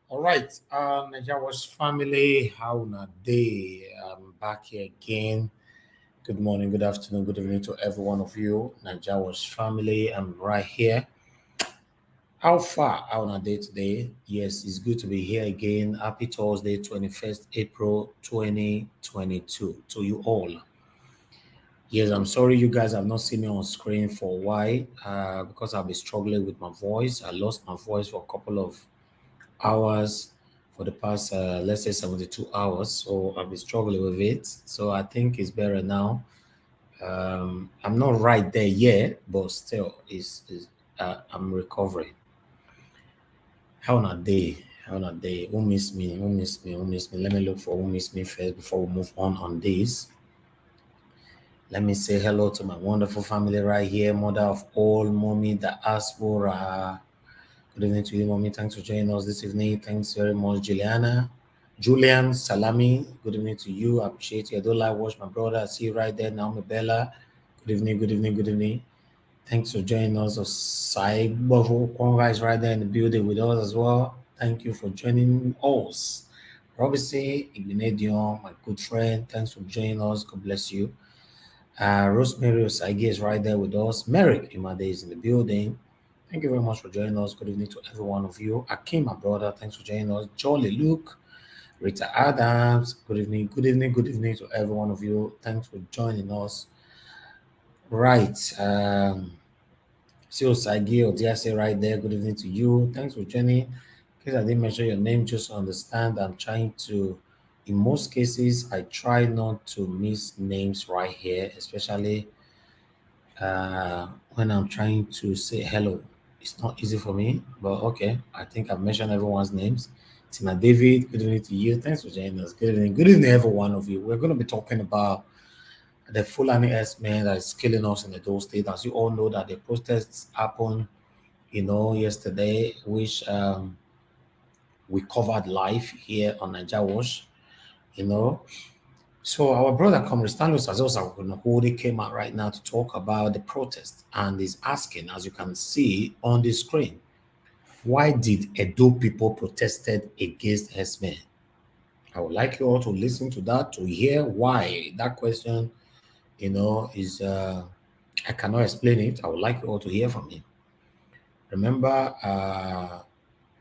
All right, Najawa's family, how na day? I'm back here again. Good morning, good afternoon, good evening to every one of you. Najawa's family, I'm right here. How far out on a day today? Yes, it's good to be here again. Happy Thursday, 21st April 2022 to you all. Yes, I'm sorry you guys have not seen me on screen for a while because I've been struggling with my voice. I lost my voice for a couple of hours for the past, let's say 72 hours. So I've been struggling with it. So I think it's better now. I'm not right there yet, but still, I'm recovering. How on a day? How on a day? Who missed me? Who missed me? Who missed me? Let me look for who missed me first before we move on this. Let me say hello to my wonderful family right here, mother of all, mommy, the diaspora. Good evening to you, mommy. Thanks for joining us this evening. Thanks very much, Julian, Salami. Good evening to you. I appreciate you. I don't like watch my brother. I see you right there, Naomi Bella. Good evening, good evening, good evening. Thanks for joining us. Osai Konga is right there in the building with us as well. Thank you for joining us. Robinson Igbinedion, my good friend. Thanks for joining us. God bless you. Rosemary Osagi is right there with us. Merrick Imade is in the building. Thank you very much for joining us. Good evening to every one of you. Akim, my brother, thanks for joining us. Jolly Luke, Rita Adams, good evening, good evening, good evening to every one of you. Thanks for joining us. Right. Sio Sagi or DSA right there. Good evening to you. Thanks for joining. In case I didn't mention your name, just understand I'm trying to, in most cases, I try not to miss names right here, especially when I'm trying to say hello. It's not easy for me, but okay. I think I've mentioned everyone's names. Tina David, good evening to you. Thanks for joining us. Good evening, every one of you. We're going to be talking about the Fulani Herdsmen that is killing us in the Edo State. As you all know, that the protests happened, yesterday, which we covered live here on Niger Watch, So our brother Comr Stanley who came out right now to talk about the protest and is asking, as you can see on the screen, why did Edo people protested against herdsmen? I would like you all to listen to that to hear why that question, is I cannot explain it. I would like you all to hear from him. Remember,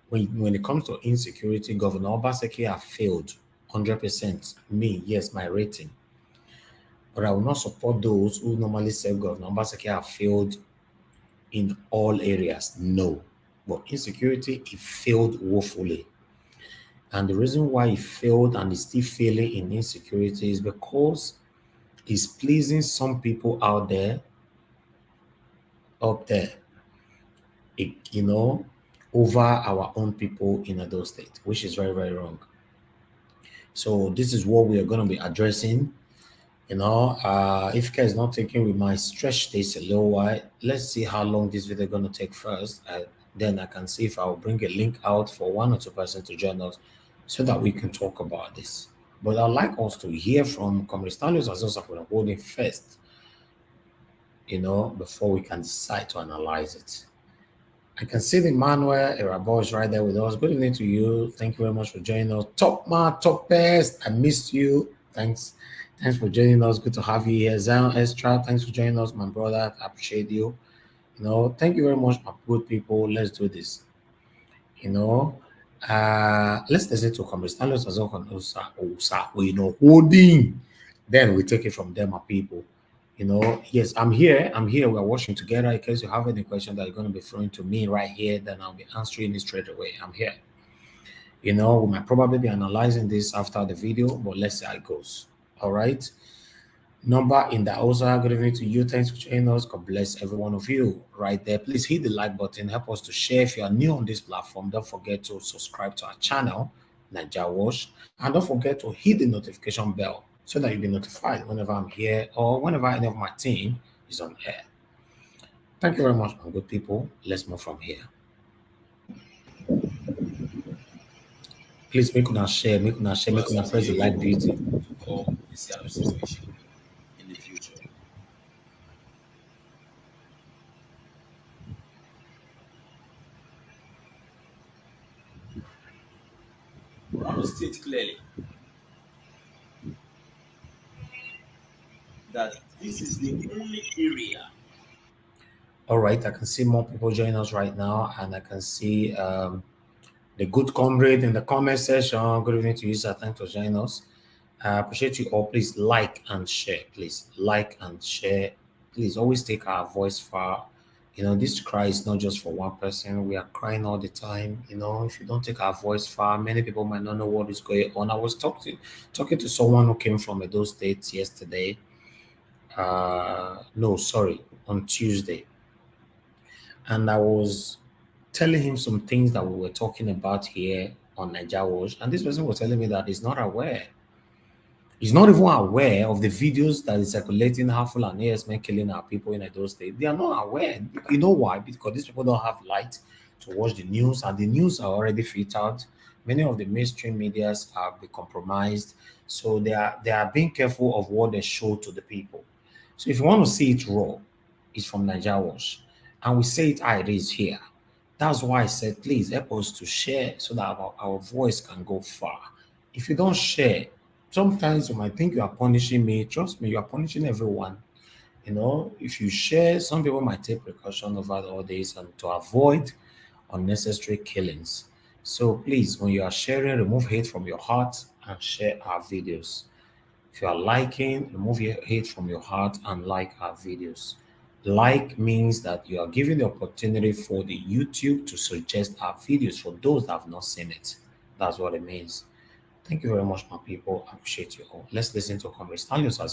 when it comes to insecurity, Governor Obaseki have failed 100%. Me, yes, my rating. But I will not support those who normally say Governor Obaseki have failed in all areas. No. But insecurity, it failed woefully. And the reason why he failed and is still failing in insecurity is because he's pleasing some people up there, over our own people in Edo State, which is very, very wrong. So this is what we are going to be addressing. If care is not taken, we might stretch this a little while. Let's see how long this video is going to take first. Then I can see if I'll bring a link out for one or two person to join us so that we can talk about this. But I'd like us to hear from Comr Stanley as also holding first, before we can decide to analyze it. I can see the Manuel Erabo is right there with us. Good evening to you. Thank you very much for joining us. Top man, top best. I missed you. Thanks. Thanks for joining us. Good to have you here. Zion Extra, thanks for joining us, my brother. I appreciate you. Thank you very much, my good people. Let's do this. You know, let's listen to Comrade Stanley holding. Then we take it from there, my people. Yes, I'm here. I'm here. We're watching together. In case you have any question that you're going to be throwing to me right here, then I'll be answering it straight away. I'm here. We might probably be analyzing this after the video, but let's see how it goes. All right. Number in the also, good evening to you. Thanks for joining us. God bless every one of you right there. Please hit the like button. Help us to share. If you are new on this platform, don't forget to subscribe to our channel, Naija Wash, and don't forget to hit the notification bell so that you'll be notified whenever I'm here or whenever any of my team is on air. Thank you very much, my good people. Let's move from here. Please make una share, make una share, make una press the like button. To call this kind of situation in the future. I want to state clearly that this is the only area. All right, I can see more people join us right now, and I can see the good comrade in the comment section. Good evening to you, sir. Thanks for joining us. I appreciate you all. Please like and share. Please like and share. Please always take our voice far. This cry is not just for one person. We are crying all the time. If you don't take our voice far, many people might not know what is going on. I was talking to someone who came from those states yesterday. No, sorry, on Tuesday, and I was telling him some things that we were talking about here on Naija Watch, and this person was telling me that he's not aware. He's not even aware of the videos that is circulating how Fulani Herdsmen killing our people in those states. They are not aware. You know why? Because these people don't have light to watch the news, and the news are already filtered. Many of the mainstream medias have been compromised, so they are being careful of what they show to the people. So if you want to see it raw, it's from Naija Watch, and we say it how it is here. That's why I said, please help us to share so that our voice can go far. If you don't share, sometimes you might think you are punishing me. Trust me, you are punishing everyone. If you share, some people might take precaution over all this and to avoid unnecessary killings. So please, when you are sharing, remove hate from your heart and share our videos. If you are liking, remove your hate from your heart and like our videos. Like means that you are giving the opportunity for the YouTube to suggest our videos for those that have not seen it. That's what it means. Thank you very much, my people. I appreciate you all. Let's listen to Comrade Stanley as well.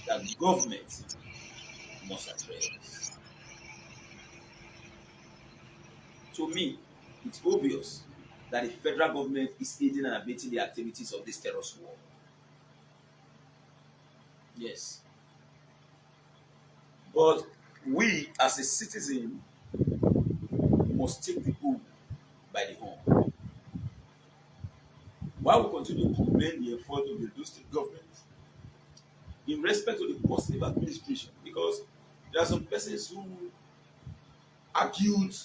That government must address. To me, it's obvious that the federal government is aiding and abetting the activities of this terrorist war. Yes. But we, as a citizen, must take the bull by the horn. While we continue to commend the effort of the Edo State government in respect to the positive administration, because there are some persons who argued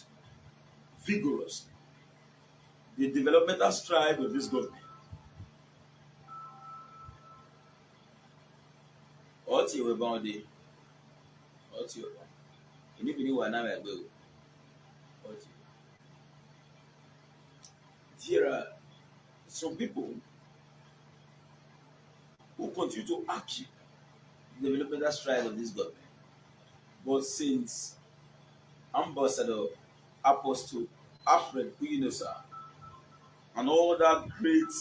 vigorously the developmental stride of this government. Ọtí ìwé bá wọn dé, ọtí ìwé bá wọn. Ìníbi ni wà náà ẹgbẹ́ o. Ọtí. There are some people who continue to argue the developmental stride of this government. But since Ambassador Apostle Alfred Uyinosa and all that great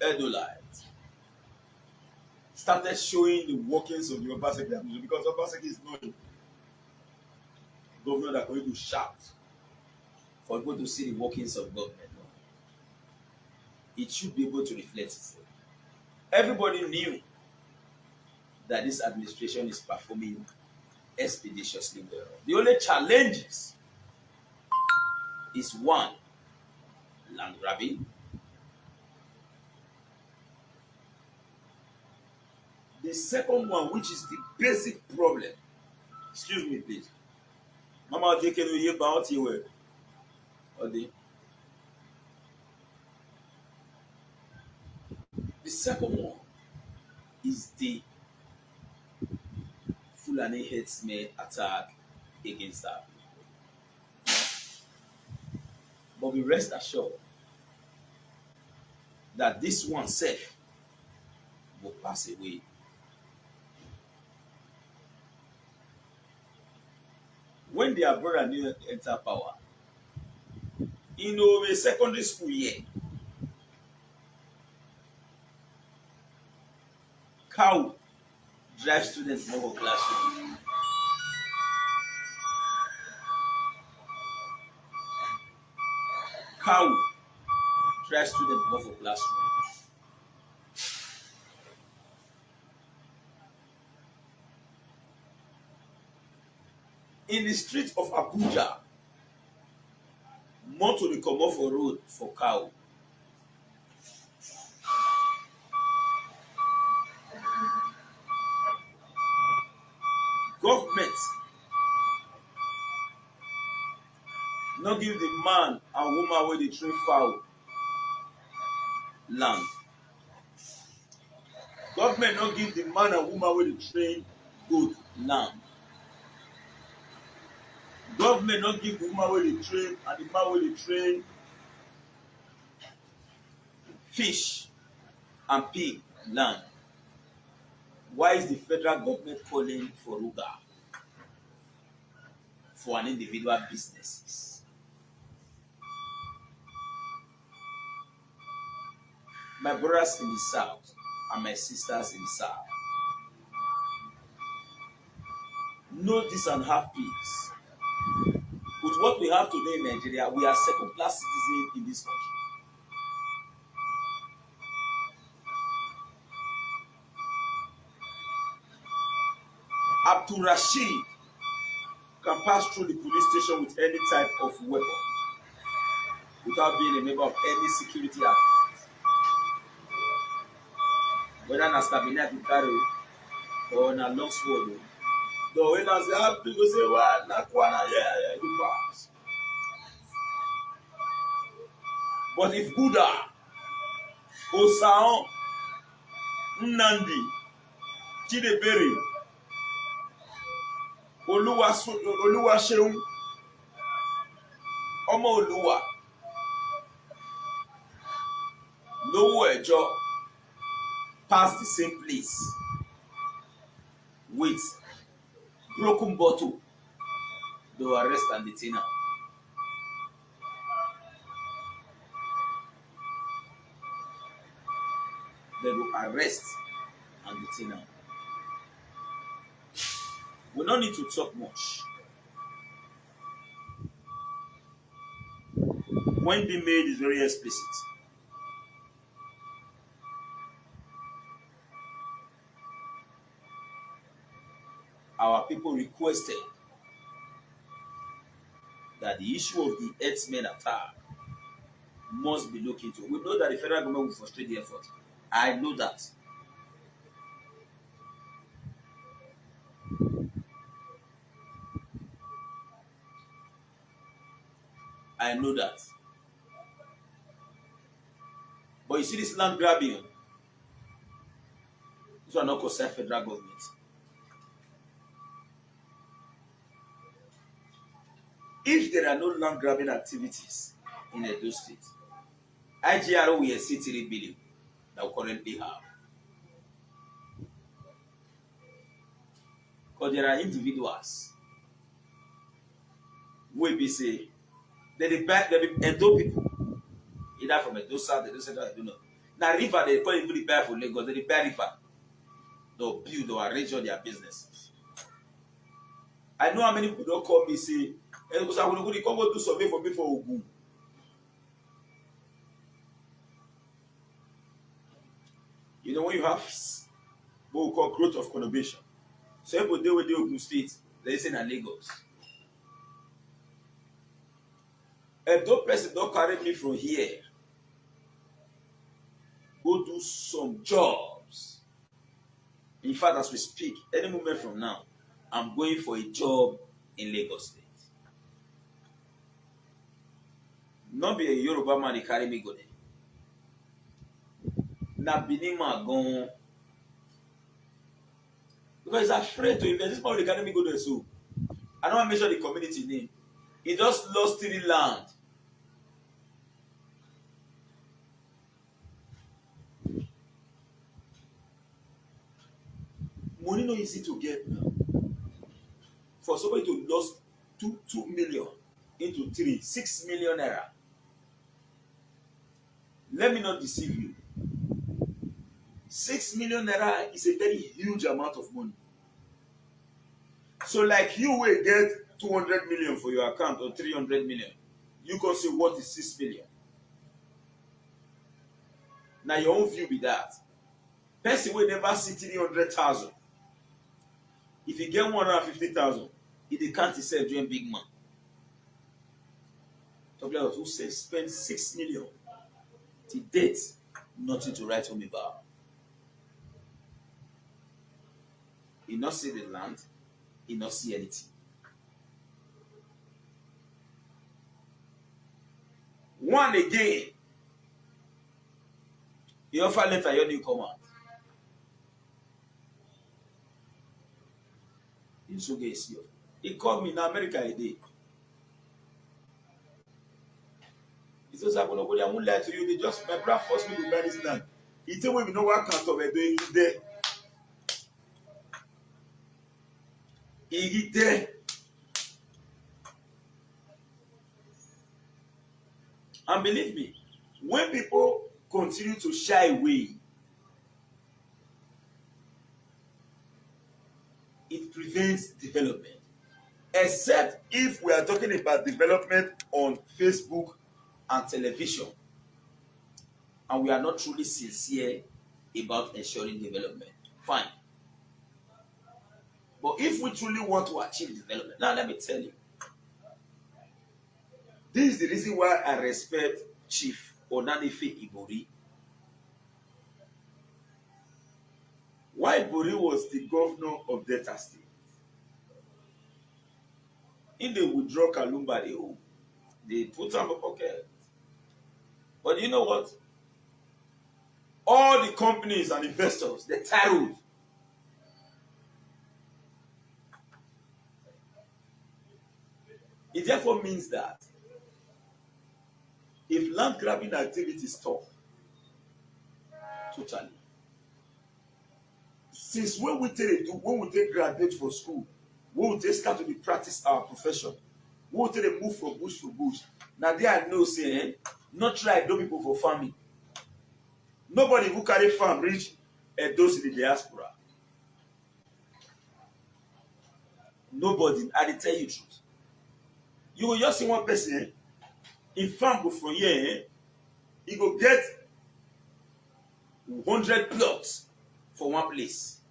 Edolites started showing the workings of the Obaseki administration, because Obaseki is not a governor that going to shout for people to see the workings of government. No. It should be able to reflect itself. Everybody knew that this administration is performing expeditiously well. The only challenges is one, land grabbing. The second one, which is the basic problem, excuse me, please. Mama, they can hear about you well. The second one is the Fulani Herdsmen attack against her. But we rest assured that this one safe will pass away. When their brother new enter power, in a secondary school year, cow drive students out of classroom. Cow drive students out of classroom. In the streets of Abuja, motor dey comot for road for cow. Government no give the man and woman wey dey train fowl land. Government no give the man and woman wey dey train goat land. Government no give the woman wey dey train and the man wey dey train fish and pig land. Why is the federal government calling for Ruga for an individual businesses? My brothers in the south and my sisters in the south, know this and have peace. With what we have today in Nigeria, we are second-class citizens in this country. Abdul Rashid can pass through the police station with any type of weapon without being a member of any security outfit. Whether na stabina you carry or na long sword. So when I say people say, well, na kwana, yeah, you pass. But if Buddha, Osaon, Nnamdi, Chidebere, Oluwaseun, Ọmọ Olúwa, Lówó Ẹjọ́ pass the same place with broken bottle, they will arrest and detain her. They will arrest and detain her. We don't need to talk much. When the maid is very explicit, our people requested that the issue of the herdsmen attack must be looked into. We know that the federal government will frustrate the effort. I know that. I know that. But you see this land grabbing, this one not concern federal government. If there are no land grabbing activities in Edo State, IGRO will exceed 3 billion that we currently have. Because there are individuals who will be say, they be Edo people, either from Edo South, Edo Central, I don't know. Now river, they call it really bad for Lagos, they buy river. They'll build or arrange all their businesses. I know how many people don't call me say, because I will go to do survey for me for Ogun. You know, when you have what we call growth of conurbation. So people deal with the Ogun State, they say in Lagos. A dope person don't carry me from here. Go do some jobs. In fact, as we speak, any moment from now, I'm going for a job in Lagos State. Not be a Yoruba man, they carry me go there. Na Benin man gone. Because he's afraid to invest. This man, they carry me go there, so I don't want to mention the community name. He just lost 3 land. Money not easy to get now. For somebody to lose 2 million into 3, 6 million naira. Let me not deceive you. 6 million naira is a very huge amount of money. So like you will get 200 million for your account or 300 million. You can say what is 6 million. Now your own view be that. Person will never see 300,000. If you get 150,000, he can't himself doing big man. Top players who say spend 6 million to date, nothing to write home about. He not see the land, he not see anything. One again, he offer letter your new command. You so get see. He called me in America a day. He says, I won't lie to you. They just my brother forced me to buy this land. He tell me no what can't of doing there. He there. And believe me, when people continue to shy away, it prevents development. Except if we are talking about development on Facebook and television, and we are not truly sincere about ensuring development. Fine. But if we truly want to achieve development, now let me tell you, this is the reason why I respect Chief Onanefe Ibori. Why Ibori was the governor of Delta State? In the withdraw Kalumba, they put on the pocket. But you know what? All the companies and investors, they tired. It therefore means that if land grabbing activities stop totally, since when we take graduate for school, when we take start to be practice our profession, when we take move from bush to bush, now there I know say not try do people for farming. Nobody who carry farm reach those in the diaspora. Nobody, I tell you the truth. You will just see one person in farm go from here, he go get 100 plots for one place,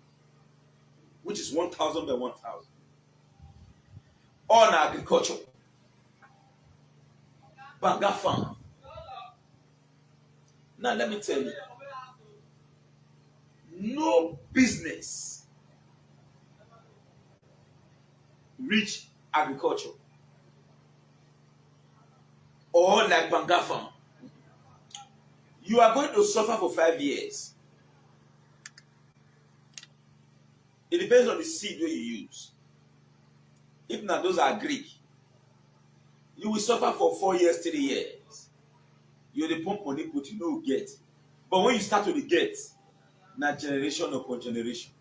which is 1,000 by 1,000. All na agriculture. Banga farm. Now let me tell you, no business reach agriculture or like Banga farm. You are going to suffer for 5 years. It depends on the seed that you use. If not, those are Greek. You will suffer for 4 years, 3 years. You the pump money put you no get. But when you start to the get, not generation upon generation.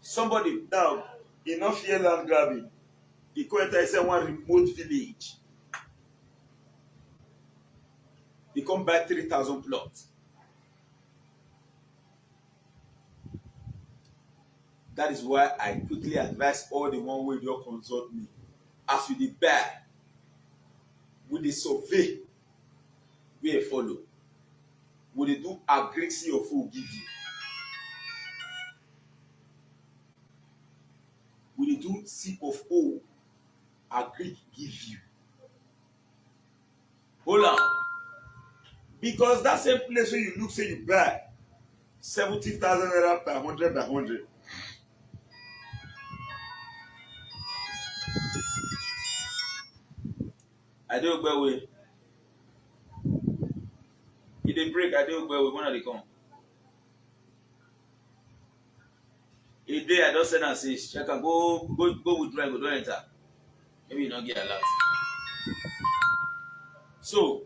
Somebody now, enough fear land grabbing. He go enter one remote village. He come buy 3,000 plots. That is why I quickly advise all the one way you consult me. As you dey buy, we dey survey, we dey follow. We dey do agric see your food give you. will do C of O agree give you. Hold on. Because that same place where you look say you buy 70,000 naira per 100 by 100. I dey Ogbewe. E dey break, I dey Ogbewe, when they come. A day I don't send and say, check and go withdraw, go don't enter. Maybe you not get alert. So,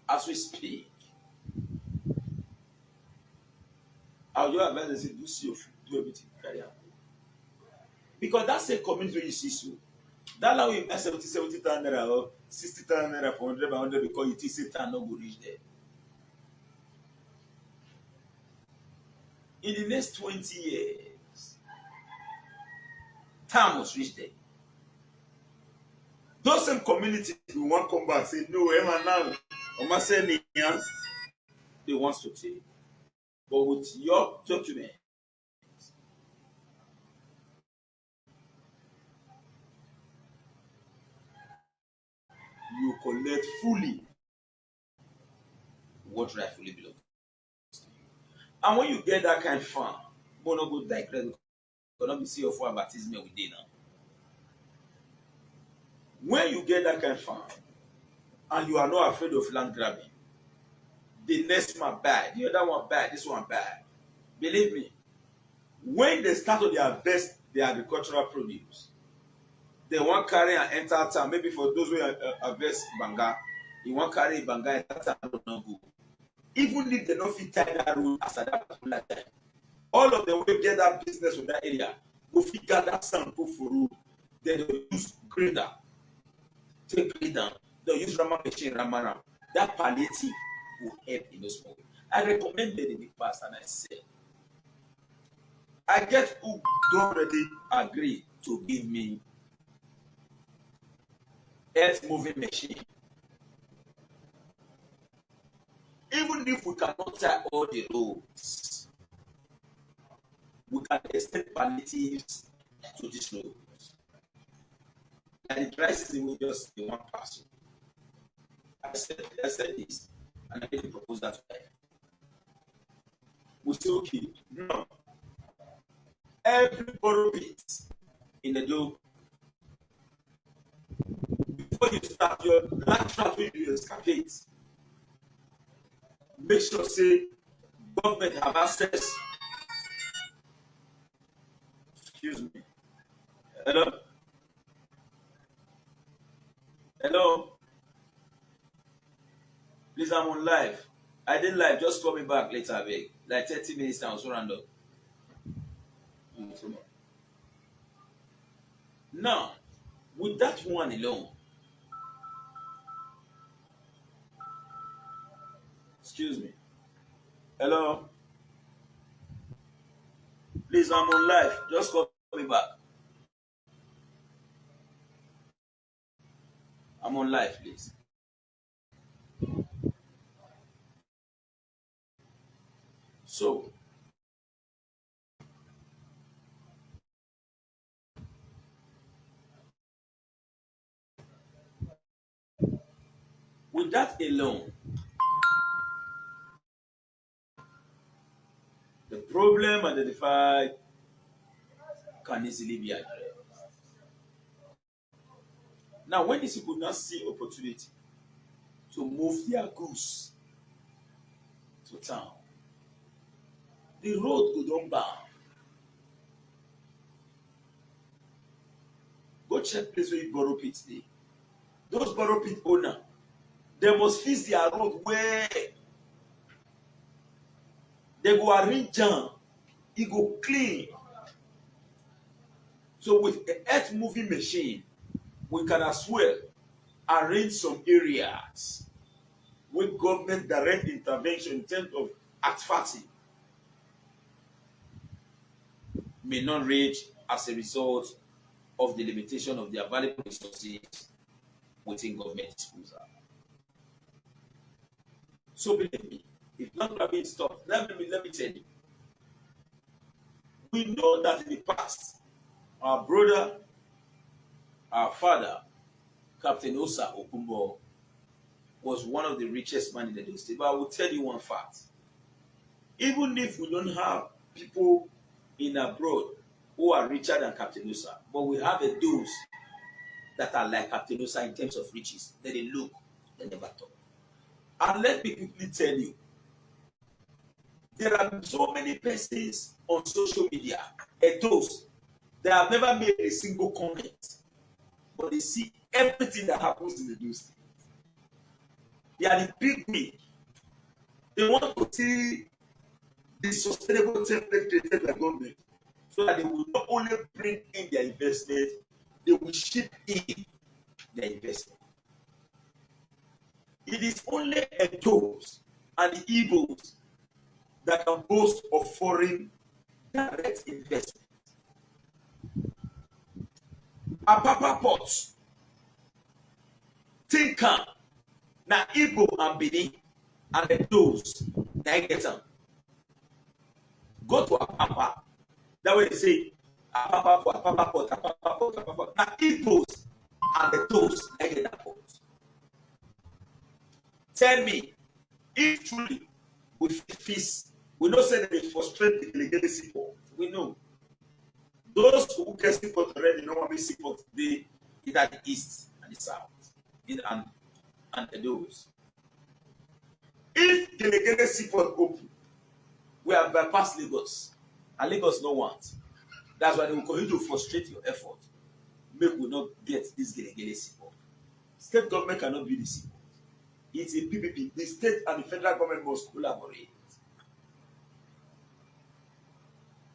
as we speak, I will advise and say, do see your food, do everything, carry out. Because that same community where you see so, that now you buy 70,000 naira or 60,000 naira for 100 by 100 because you think Satan no go reach there. In the next 20 years, time must reach there. Those same communities will want to come back say, no, Emma now, Oma say they want to take. But with your document, you collect fully what rightfully belongs to you. And when you get that kind of farm, you not go digress, you cannot be see your for advertisement with now. When you get that kind of farm and you are not afraid of land grabbing, the next man bad, the other one bad, this one bad. Believe me, when they start to harvest the agricultural produce, they want carry and enter town. Maybe for those who harvest banga, you want carry banga enter town, not go. Even if they don't fit tie that road as at that particular time, all of them will get that business with that area, go figure that sand go for road. Then they will use grader, take grader, they'll use rammer machine, rammer. That palliative will help in those moments. I recommended in the past and I said, I get who don't already agree to give me earth moving machine. Even if we cannot tie all the roads, we can extend palliatives to these roads. And the dry season will just be one pass. I said this, and I made a proposal to them. We say, okay, now every borough pit in the globe, before you start your land traffic, you excavate. Make sure say government have access. Excuse me. Hello? Hello? Please, I'm on live. I did live. Just call me back later, beg. Like 30 minutes now, so round up. Now, with that one alone, excuse me. Hello? Please, I'm on live. Just call me back. I'm on live, please. So, with that alone, the problem identified can easily be addressed. Now, when these people now see opportunity to move their goods to town, the road go don bad. Go check place where you borrow pit dey. Those borrow pit owner, they must fix their road well. They go arrange am, e go clean. So with the earth moving machine, we can as well arrange some areas with government direct intervention in terms of asphalt may not reach as a result of the limitation of the available resources within government disposal. So believe me, if not grabbing stopped, let me tell you, We know that in the past, our brother, our father, Captain Osa Okumbo, was one of the richest men in the state. But I will tell you one fact. Even if we don't have people in abroad who are richer than Captain Osa, but we have those that are like Captain Osa in terms of riches. Then they look, they never talk. And let me quickly tell you, there are so many persons on social media, and those that have never made a single comment, but they see everything that happens in the news. They are the big me. They want to see the sustainable template created by government so that they will not only bring in their investment, they will ship in their investment. It is only those and the Igbos that can boast of foreign direct investment. Apapa Port, Tinkan, na Igbo and Benin, and those that get them. Go to Apapa. That way they say Apapa Port, Apapa Port, Apapa Port, Apapa Port. Na Igbos and those that get that port. Tell me, if truly we feast, we don't say that they frustrate the delegated support. We know. Those who get support already normally support the either the east and the south. And those. If delegated support open, we have bypassed Lagos. And Lagos no want. That's why they will continue to frustrate your effort. Make we not get this delegated support. State government cannot be the support. It's a PPP. The state and the federal government must collaborate.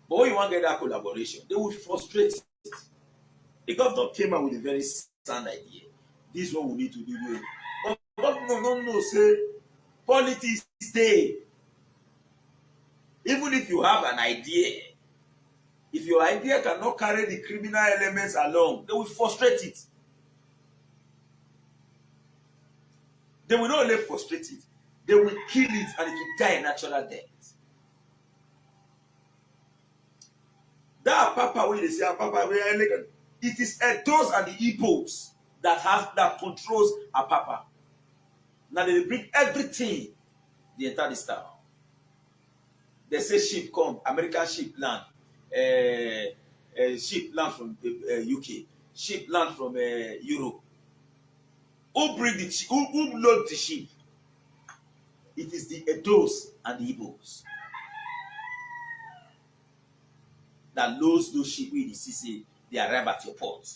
But when you want to get that collaboration, they will frustrate it. The governor came out with a very sound idea. This is what we need to do. But governor no say politics stay. Even if you have an idea, if your idea cannot carry the criminal elements along, they will frustrate it. They will not only frustrate it, they will kill it and it will die a natural death. That Papa wey they say Papa wey elegant, it is those and the Igbos that controls Papa. Now they bring everything they enter this town. They say ship come, American ship land, ship land from UK, ship land from Europe. Who bring the ship? Who load the ship? It is the Edos and the Igbos that loads those ships with the CC. They arrive at your port.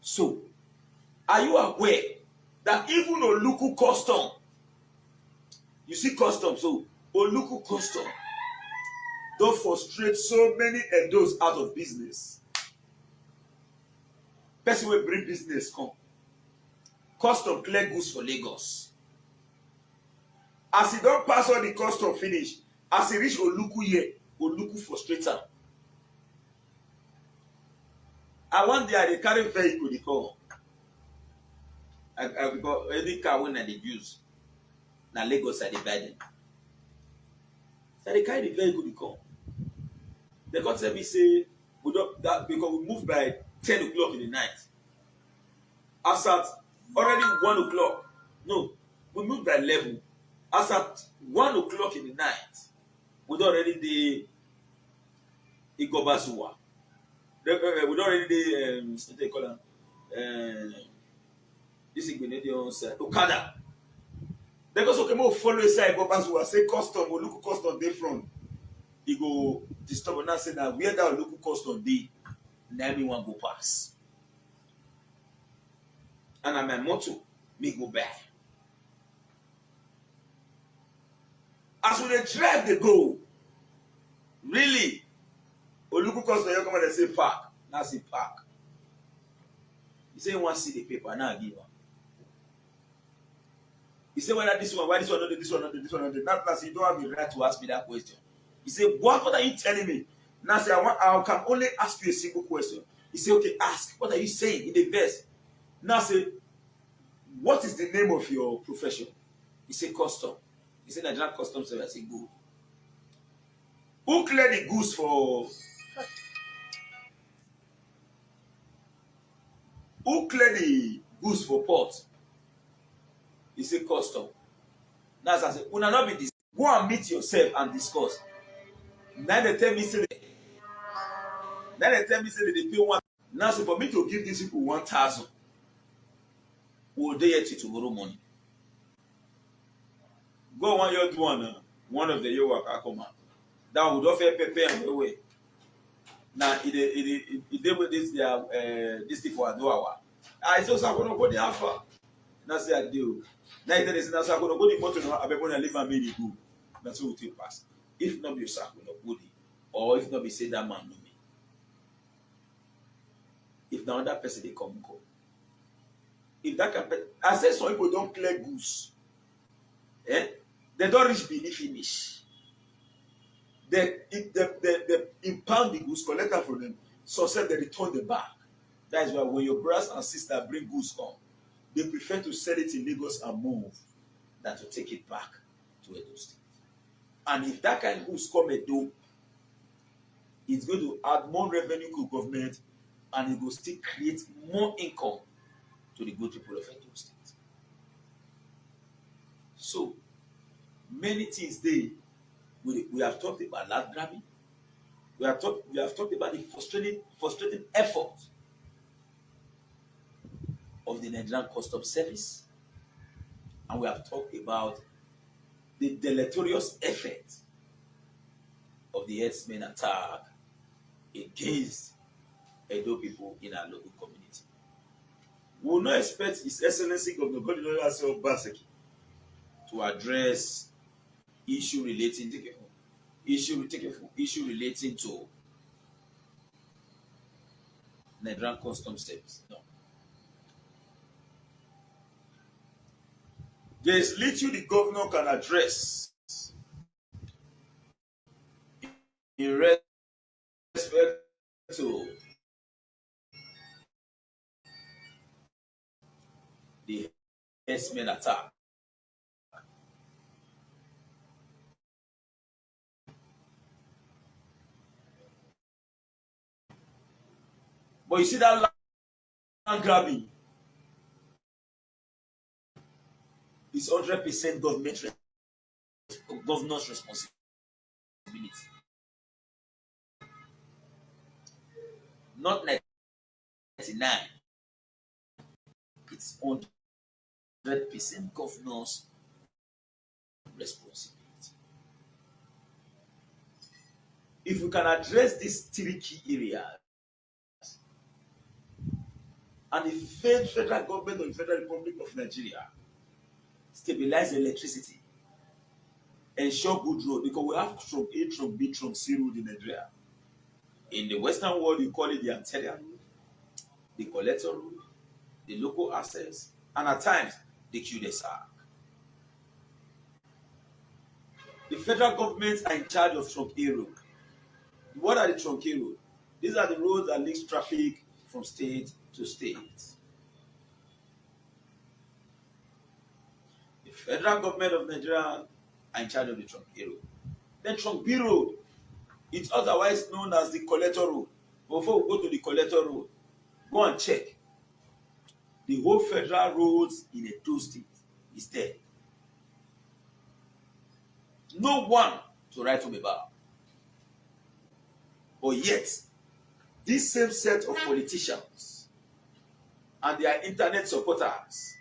So, are you aware that even Oluku custom, you see custom, so Oluku custom don't frustrate so many Edos out of business. Person will bring business come. Custom clear goods for Lagos. As he don't pass all the custom finish, as he reach Oluku here, Oluku frustrates am. And one day they carry vehicle they come. Because any car when they use, na Lagos I dey buy them. So they carry the vehicle they come. They come tell me say we don't that because we move by 10 o'clock in the night. As at already 1 o'clock. No, we moved by 11. As at 1 o'clock in the night, we don't already the Igobasuwa. We don't already what they call them. This is Grenadians Okada. They go so come follow inside Igobasuwa, say custom or local custom dey front. He go disturb and now say that where that local custom dey, na everyone go pass. And I'm my motto, me go back. As we dey drive they go, really, Oluku custom you come and say park, now say park. He say he want see the paper, now I give him. He say whether this one, why this one not this one not this one not that plus you don't have the right to ask me that question. He say what are you telling me? Now say I can only ask you a single question. He say okay, ask. What are you saying in the verse? Now say, what is the name of your profession? He say custom. He say Nigerian custom service. I say good. Who clear the goods for port? He say custom. That's as I say, una not be this. Go and meet yourself and discuss. Now they tell me say that they pay one. Now so for me to give these people 1,000, will they yet tomorrow morning? Go one year do one of the year work come out. That would offer pay and away. Now it did with this this thing for a hour. I just I'm gonna go the alpha. That's the deal. Now it is now I'm gonna go the motor now. I'm gonna leave and make it go. That's what will pass. If not be your sack will not go the, or if not be say that man know me. If now that person they come. If that can, I say some people don't clear goods. Eh? They don't reach Benin finish. They impound the goods, collect them from them, so say they return the bag. That is why when your brothers and sisters bring goods come, they prefer to sell it in Lagos and move than to take it back to Edo State. And if that kind of goods come Edo, it's going to add more revenue to government and it will still create more income to the good people of Edo State. So, many things there. We have talked about land grabbing. We have talked about the frustrating effort of the Nigerian Customs Service, and we have talked about the deleterious effect of the herdsmen attack against Edo people in our local community. We will not expect His Excellency Governor Godwin Obaseki to address issue relating to Nigerian Customs Service. No. There is little the governor can address in respect to the herdsmen attack. But you see that land grabbing is 100% governor's responsibility. Not 99. It's 100% governor's responsibility. If we can address these three key areas, and the federal government of the Federal Republic of Nigeria stabilize electricity, ensure good road, because we have trunk A, trunk B, trunk C road in Nigeria. In the Western world, you call it the arterial road, the collector road, the local access, and at times the QDSR. The federal governments are in charge of trunk A road. What are the trunk A road? These are the roads that link traffic from state to state. The federal government of Nigeria are in charge of the trunk A road. Then trunk B road, it's otherwise known as the collector road. Before we go to the collector road, go and check. The whole federal roads in Edo State is there. No one to write home about. But yet, this same set of politicians and their internet supporters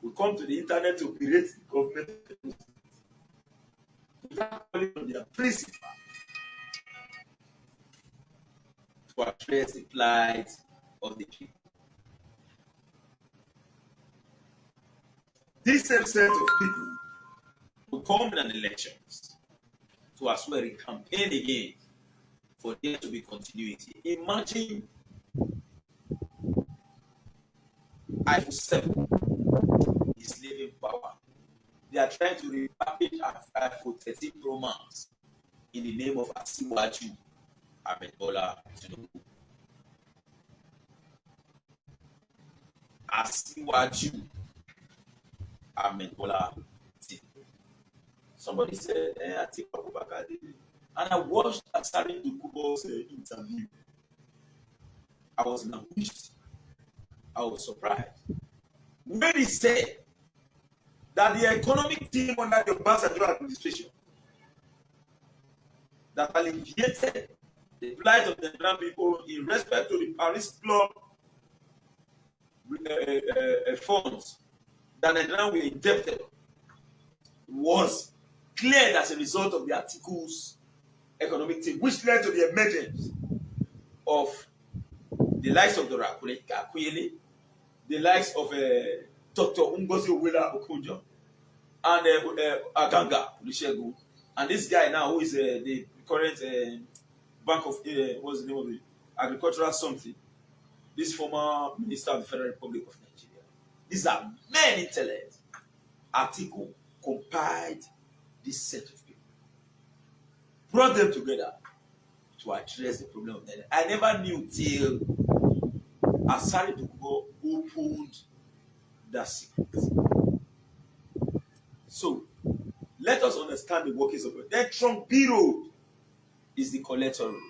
will come to the internet to berate the government without calling on their principle to address the plight of the people. This same set of people will come in elections to as well campaign again for there to be continuity. Imagine iPhone 7 is leaving power. They are trying to repackage iPhone 13 Pro Max in the name of Asiwaju Ahmed Bola Tinubu. Asiwaju Ahmed Bola Tinubu. Somebody said, Atiku Abubakar did it. And I watched Asari Dokubo's interview. I was amused. I was surprised. When he said that the economic team under the Obasanjo administration that alleviated the plight of the Nigerian people in respect to the Paris Club funds that Nigeria were indebted was cleared as a result of the articles economic team, which led to the emergence of the likes of Dora Akuyele, the likes of Dr. Ngozi Owela Okonjo, and Aganga Olusegun, and this guy now who is the current Bank of what's the name of it? Agricultural something. This former Minister of the Federal Republic of Nigeria. These are men intellect. Article compiled this set of people, brought them together to address the problem of Nigeria. I never knew till Asari Dokubo opened that secret. So let us understand the workings of it. Then Trunk B Road is the collector road.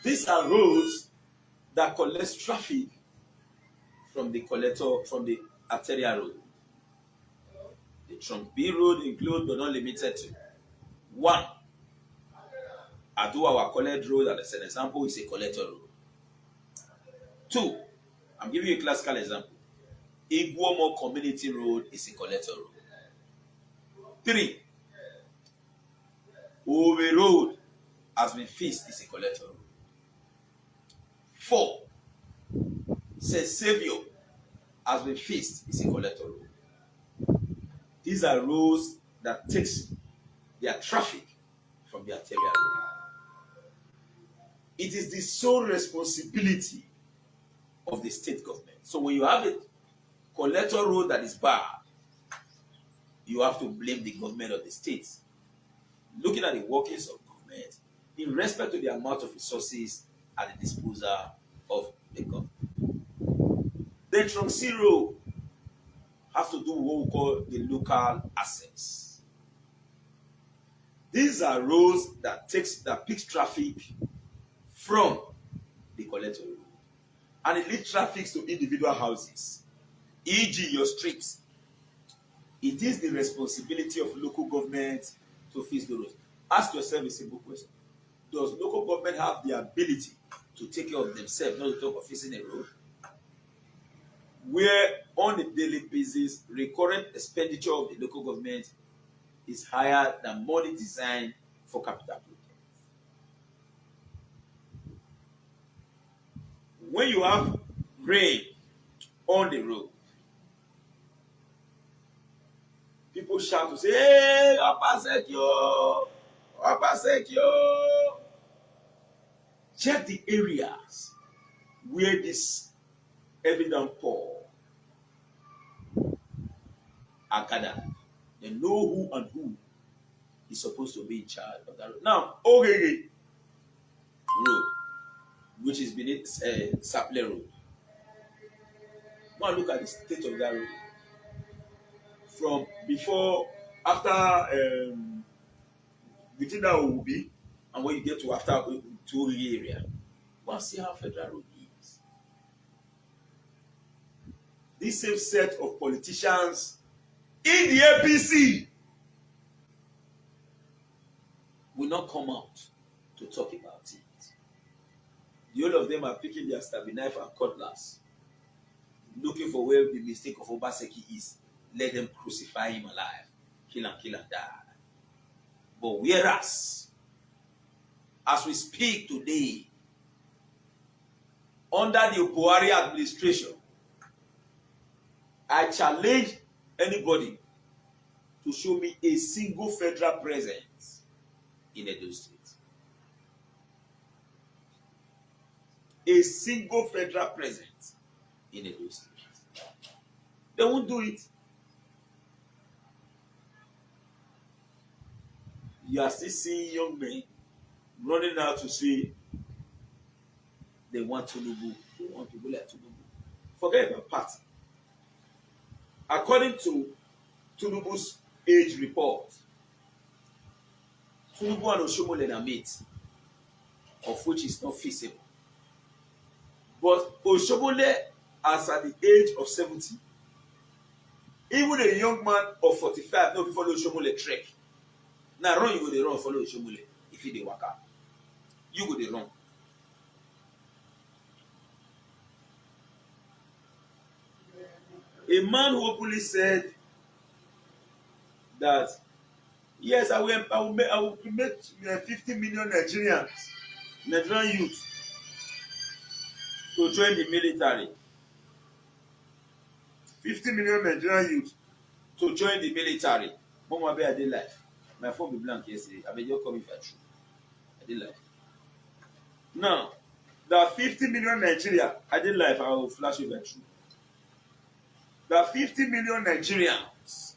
These are roads that collects traffic from the collector, from the arterial road. The Trunk B Road include but not limited to 1. Aduawa College Road, as an example, is a collector road. 2. I'm giving you a classical example. Iguomo Community Road is a collector road. 3. Owe Road has been fixed is a collector road. 4. St. Saviour has been fixed is a collector road. These are roads that takes their traffic from the arterial road. It is the sole responsibility of the state government. So when you have a collector road that is bad, you have to blame the government of the state. Looking at the workings of government in respect to the amount of resources at the disposal of the government. Then Trunk C Road has to do with what we call the local assets. These are roads that picks traffic from the collector road, and it leads traffic to individual houses, e.g., your streets. It is the responsibility of local government to fix the roads. Ask yourself a simple question: does local government have the ability to take care of themselves, not to talk of fixing a road? Where on a daily basis, recurrent expenditure of the local government is higher than money designed for capital projects. When you have rain on the road, people shout to say, "Hey, Apasekyo! Apasekyo!" Check the areas where this heavy downpour are gathered. They know who is supposed to be in charge of that road. Now, Ogege Road, which is beneath Saple Road. Now look at the state of that road. From before, after, between that will be, and when you get to after to Ogege area, go and see how Federal Road is. This same set of politicians in the APC will not come out to talk about it. The whole of them are picking their stabby knife and cutlass, looking for where the mistake of Obaseki is. Let them crucify him alive, kill and die. But whereas, as we speak today, under the Buhari administration, I challenge anybody to show me a single federal presence in Edo State. A single federal presence in Edo State. They won't do it. You are still seeing young men running out to say they want Tinubu. They want to go like Tinubu. Forget about party. According to Tinubu's age report, Tinubu and Oshomole na mate, of which is not feasible. But Oshomole, as at the age of 70, even a young man of 45 no fit follow Oshomole trek. Na run you go dey run follow Oshomole if you dey waka. You go dey run. A man who openly said that yes, I will make 50 million Nigerian youth to join the military. 50 million Nigerian youth to join the military. Mama be I dey life. My phone be blank yesterday. I beg you come if I true. I dey life. Now, that 50 million Nigeria, I dey life, I will flash it by true. That 50 million Nigerians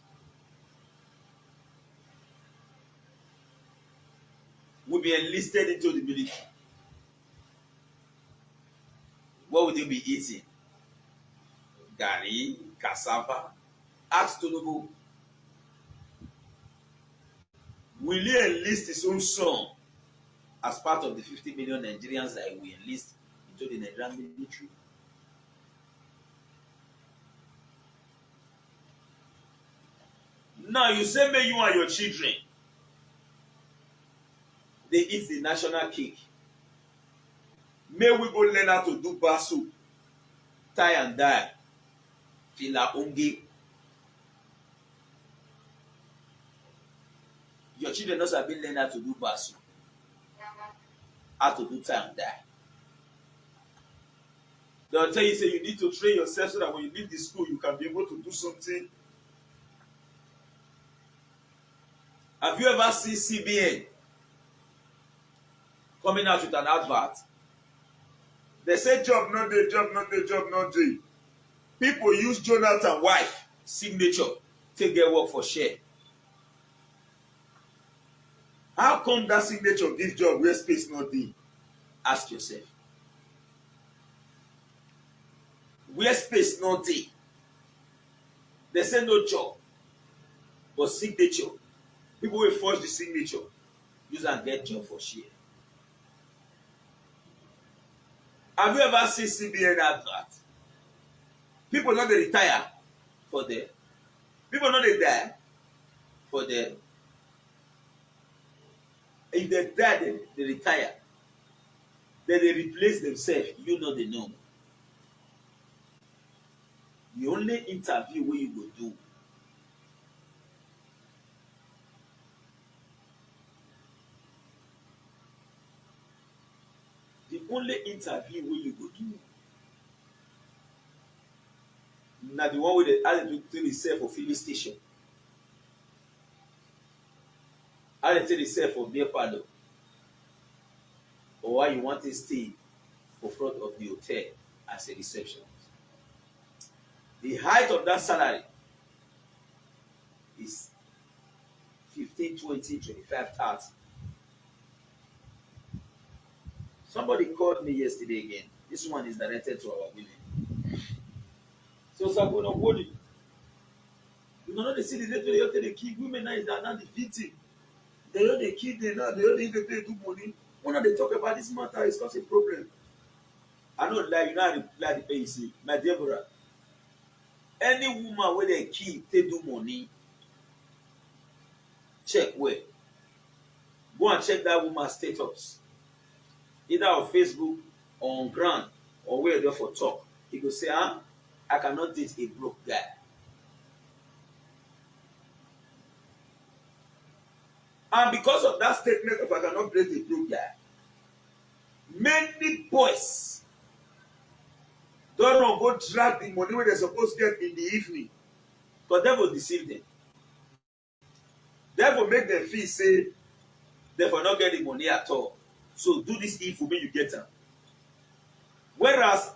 will be enlisted into the military. What would they be eating? Gari, cassava. Ask Tinubu. Will he enlist his own son as part of the 50 million Nigerians that will enlist into the Nigerian military? Now you say may you and your children they eat the national cake. May we go learn how to do basu, tie and dye, fila ungi. Your children also have been learning how to do basu, how to do tie and dye. They'll tell you say you need to train yourself so that when you leave the school you can be able to do something. Have you ever seen CBN coming out with an advert? They say job not dey, job not dey, job not dey. People use Jonathan wife signature take get work for share. How come that signature give job where space not dey? Ask yourself. Where space not dey? They say no job, but signature. People will forge the signature, use and get job for share. Have you ever seen CBN advert? People not dey retire for them. People not dey die for them. If they die, they retire. Then they replace themselves. You know they know. The only interview where you go do the only interview where you go do na the one where they add to tell itself for filling station. How they tell itself for beer parlor. Or why you want to stay for front of the hotel as a receptionist. The height of that salary is 15, 20, 25, 30. Somebody called me yesterday again. This one is directed to our women. So Sabono body. You know they see the letter they kill women now is not the victim. They know they kill them now, they know they do money. When they talk about this matter, it's causing problem. I know like you know how reply the pay you see, my dear brother. Any woman where they kill, they do money. Check where. Go and check that woman's status. Either on Facebook or on ground or where they're for talk. He go say, I cannot date a broke guy. And because of that statement of I cannot date a broke guy, many boys don't go drag the money where they're supposed to get in the evening. Because that will deceive them. That will make them feel say they will not get the money at all. So do this evil when you get them. Whereas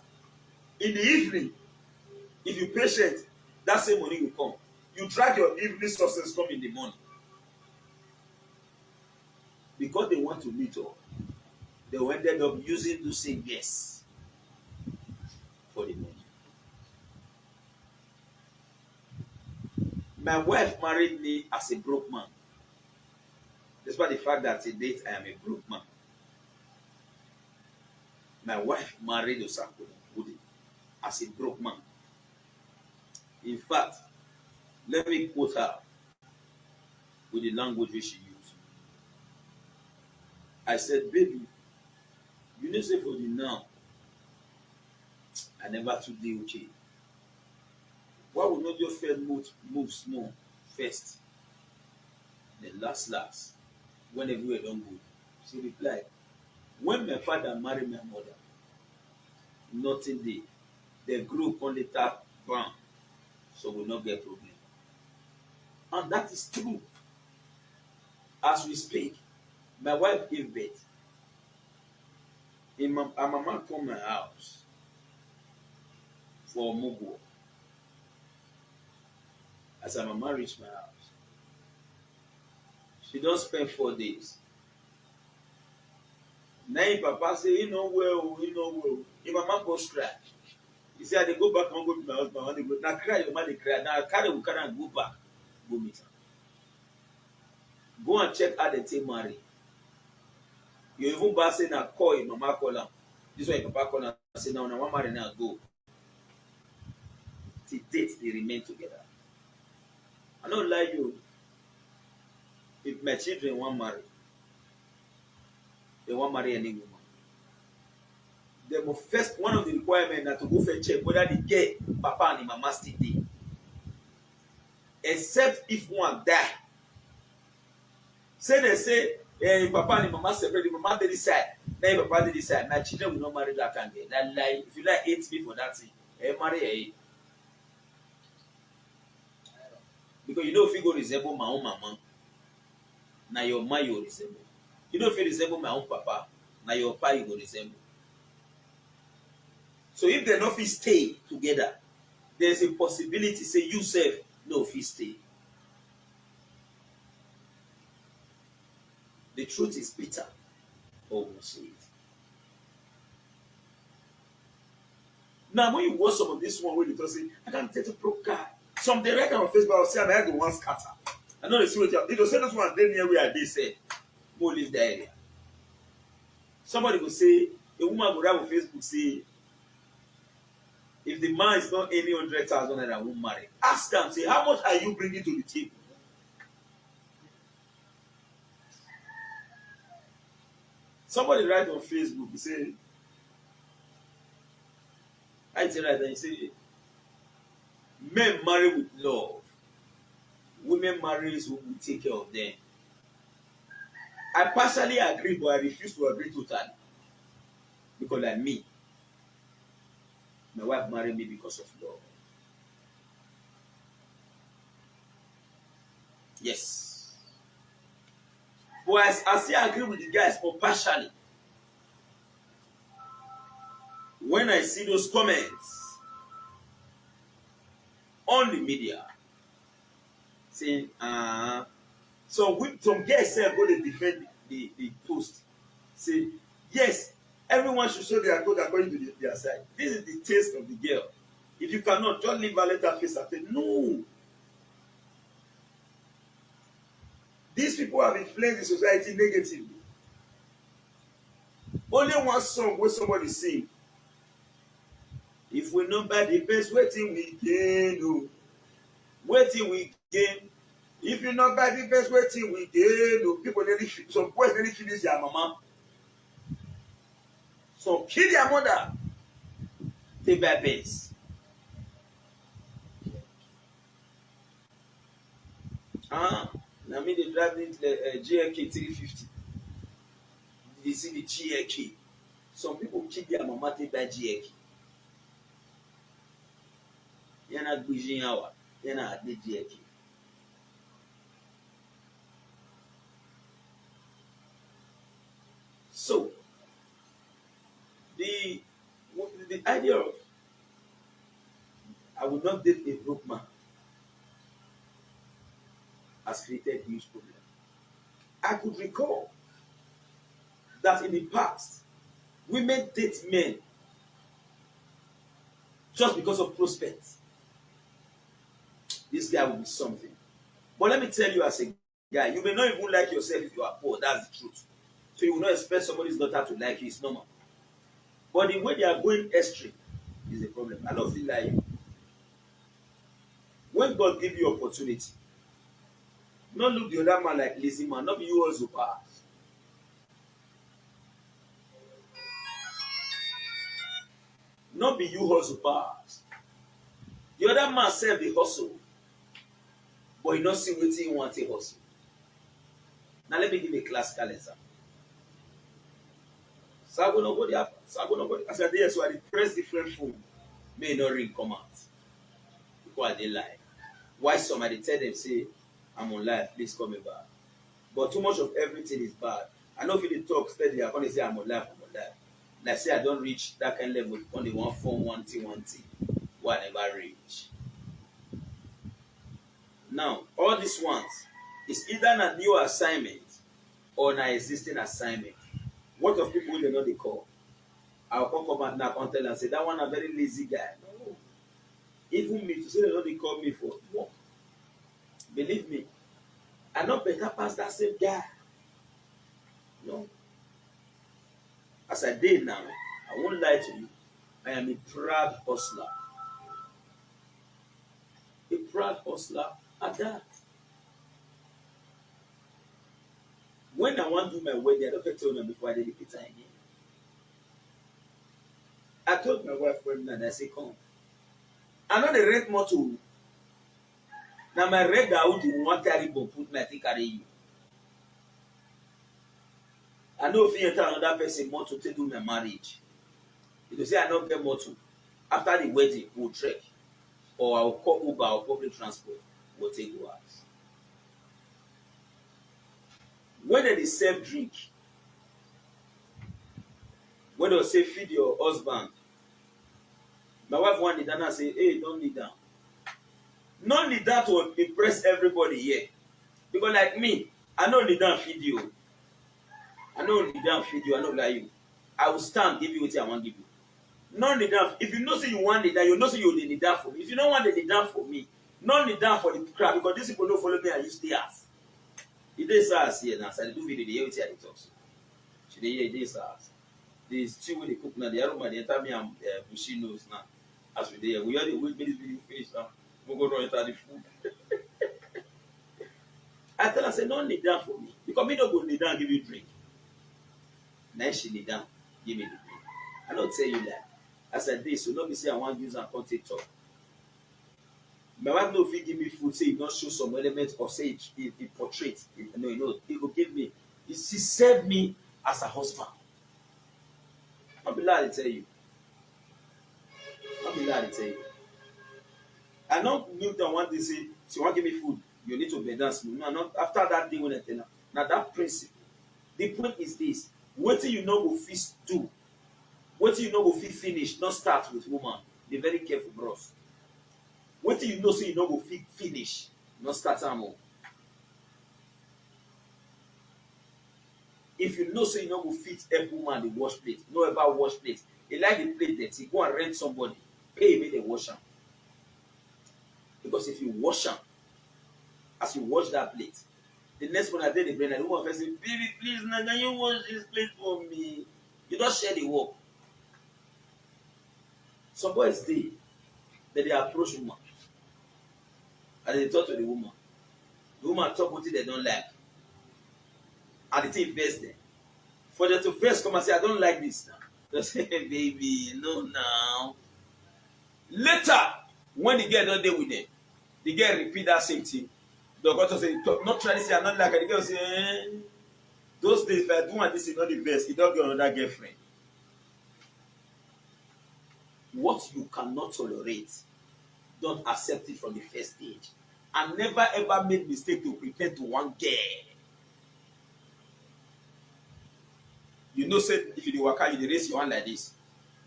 in the evening, if you're patient, that same money will come. You drag your evening success come in the morning. Because they want to meet up, they will end up using to say yes for the money. My wife married me as a broke man. despite the fact that to date I am a broke man. My wife married Osako as a broke man. In fact, let me quote her with the language which she used. I said, baby, you know say for the now, I never too deal okay. Why would not your first move small first? Then last, when everywhere don't go. She replied, when my father married my mother, nothing dey. The group on later bam, so we not get problem. And that is true. As we speak, my wife gave birth. Her mama come my house for Mugo. As her mama reach my house, she don spend 4 days. Na him papa say he no well, he no well. Him mama go strike. He say I dey go back, I wan go to my husband, I wan dey go. Na cry, your mama dey cry. Na carry am go back, go meet am. Go and check how dem take marry. You even back say na call him mama call am. This one him papa call am say na una wan marry now go. Till date they remain together. I no lie you. If my children wan marry, they wan marry any woman. They must first, one of the requirements na to go first check whether the girl papa and the mama still dey. Except if one die. Say they say papa and the mama separate, the mama dey this side, na him papa dey this side. My children will not marry that kind girl. That lie. If you like hate me for that thing, marry her. Because you know if you go resemble my own mama, na your ma you resemble. You know if you resemble my own papa, na your pa you go resemble. So if they no fit stay together, there's a possibility say you sef no fit stay. The truth is bitter, but we'll say it. Now when you watch some of this one where they talk say, I can't take a broke guy. Some they write on Facebook, I'll say I had the one scatter. I know they see what you have. If you say this one, then near where they say, go leave the area. Somebody will say, a woman will write on Facebook say, if the man is not any 100,000 and I won't marry, ask them, say, how much are you bringing to the table? Somebody write on Facebook, say, I say right there, say, men marry with love. Women marry who will take care of them. I partially agree, but I refuse to agree totally. Because like me, my wife married me because of love. Yes. But I still agree with the guys, but partially. When I see those comments on the media saying, some guys say go to defend the post. Say, yes, everyone should show their code according to their side. This is the taste of the girl. If you cannot, just leave her, let her face her. No. These people have influenced the society negatively. Only one song where somebody sing. If we not buy the best, waiting we gain. Oh. Waiting we gain. If you not buy the best, waiting we gain. Oh. People nearly, some boys nearly finish their mama. So kill their mother. Take buy best. Now me they drive it GLK 350. They see the GLK. Some people kill their mama take buy GLK. You're not building hour. You're not at the GLK. So the idea of I will not date a broke man has created huge problem. I could recall that in the past, women date men just because of prospects. This guy will be something. But let me tell you as a Yeah, you may not even like yourself if you are poor. That's the truth. So you will not expect somebody's daughter to like you. It's normal. But the way they are going extreme is the problem. I don't feel like when God give you opportunity, not look the other man like lazy man, not be you also pass. Not be you hustle pass. The other man self the hustle, but you not see wetin he want to hustle. Now let me give a classical example. Sago nobody have Sago nobody. As I dey so I dey press different phone. May not ring come out. Because I dey live. Why some I dey tell them say I'm on live, please call me back. But too much of everything is bad. I know if you dey talk steady, I gonna say I'm on live, I'm on live. Like say I don't reach that kind of level on the one phone, one thing. Why I never reach. Now, all these ones is either a new assignment or an existing assignment. What of people they know they call? I'll come out now and tell and say that one a very lazy guy. No. Even me to say they know they call me for work. Believe me, I not better pass that same guy. No. As I did now, I won't lie to you. I am a proud hustler. A proud hustler at that. When I want to do my wedding, I don't tell them before I did the pizza again. I told my wife pregnant, I say, come. I know the rent motor. Now my red out you want carry but put my thing carry you. I know if you enter another person motor to do my marriage. You say I don't get motor. After the wedding, we'll trek. Or I'll call Uber or public transport. We'll take you out. When they serve drink, when they say feed your husband, my wife want it down and say, hey, don't kneel down. Not kneel down to impress everybody here. Because like me, I know kneel down feed you. I know kneel down feed you, I know like you. I will stand, give you what I want to give you. Not kneel down. If you know say you want kneel down, you know say you kneel down for me. If you don't want to kneel down for me, not kneel down for the crowd because these people don't follow me and you stay as. It is us here now. So I do video, they hear what I talk. So they hear it is us. The stew when they cook now, the aroma they enter me and bushy nose now. As we there, we already wait this video finish now. We go to enter the food. I tell her say no kneel down for me because me don't go kneel down give you drink. Now she kneel down, give me the drink. I don't tell you that. As I did, so not be say I want to use and content talk. My wife no fit give me food, say it not show some elements or say it portrays. No, you know, it will give me. She serve me as a husband. I'll be glad to tell you. I'll be glad to tell you. I not knew that one day say, she want to give me food, you need to be dance. No, not after that day when I tell her. Now that principle. The point is this. What you know go fit do. What you know go fit finish, not start with woman. Be very careful, bros. What you know say you know go fit finish, not start am. If you know say you no go fit help woman dey wash plate, no ever wash plate. You like the plate dirty, go and rent somebody, pay make dem wash am. Because if you wash am, as you wash that plate, the next one I dey the brain, the woman first say, baby, please, na can you wash this plate for me? You don share the work. Some boys dey, they approach woman, and they talk to the woman. The woman talk wetin they don't like, and the thing vex them. For them to first come and say, I don't like this now. They say, hey, baby, no now. Later, when the girl don't deal with them, the girl repeat that same thing. The doctor say, not trying to say, I don't like it. The girl say, those days, if I do want this is not the best, you don't get another girlfriend. What you cannot tolerate, don't accept it from the first stage. And never ever make mistake to pretend to one girl. You know, say if you dey waka, you dey raise your hand like this.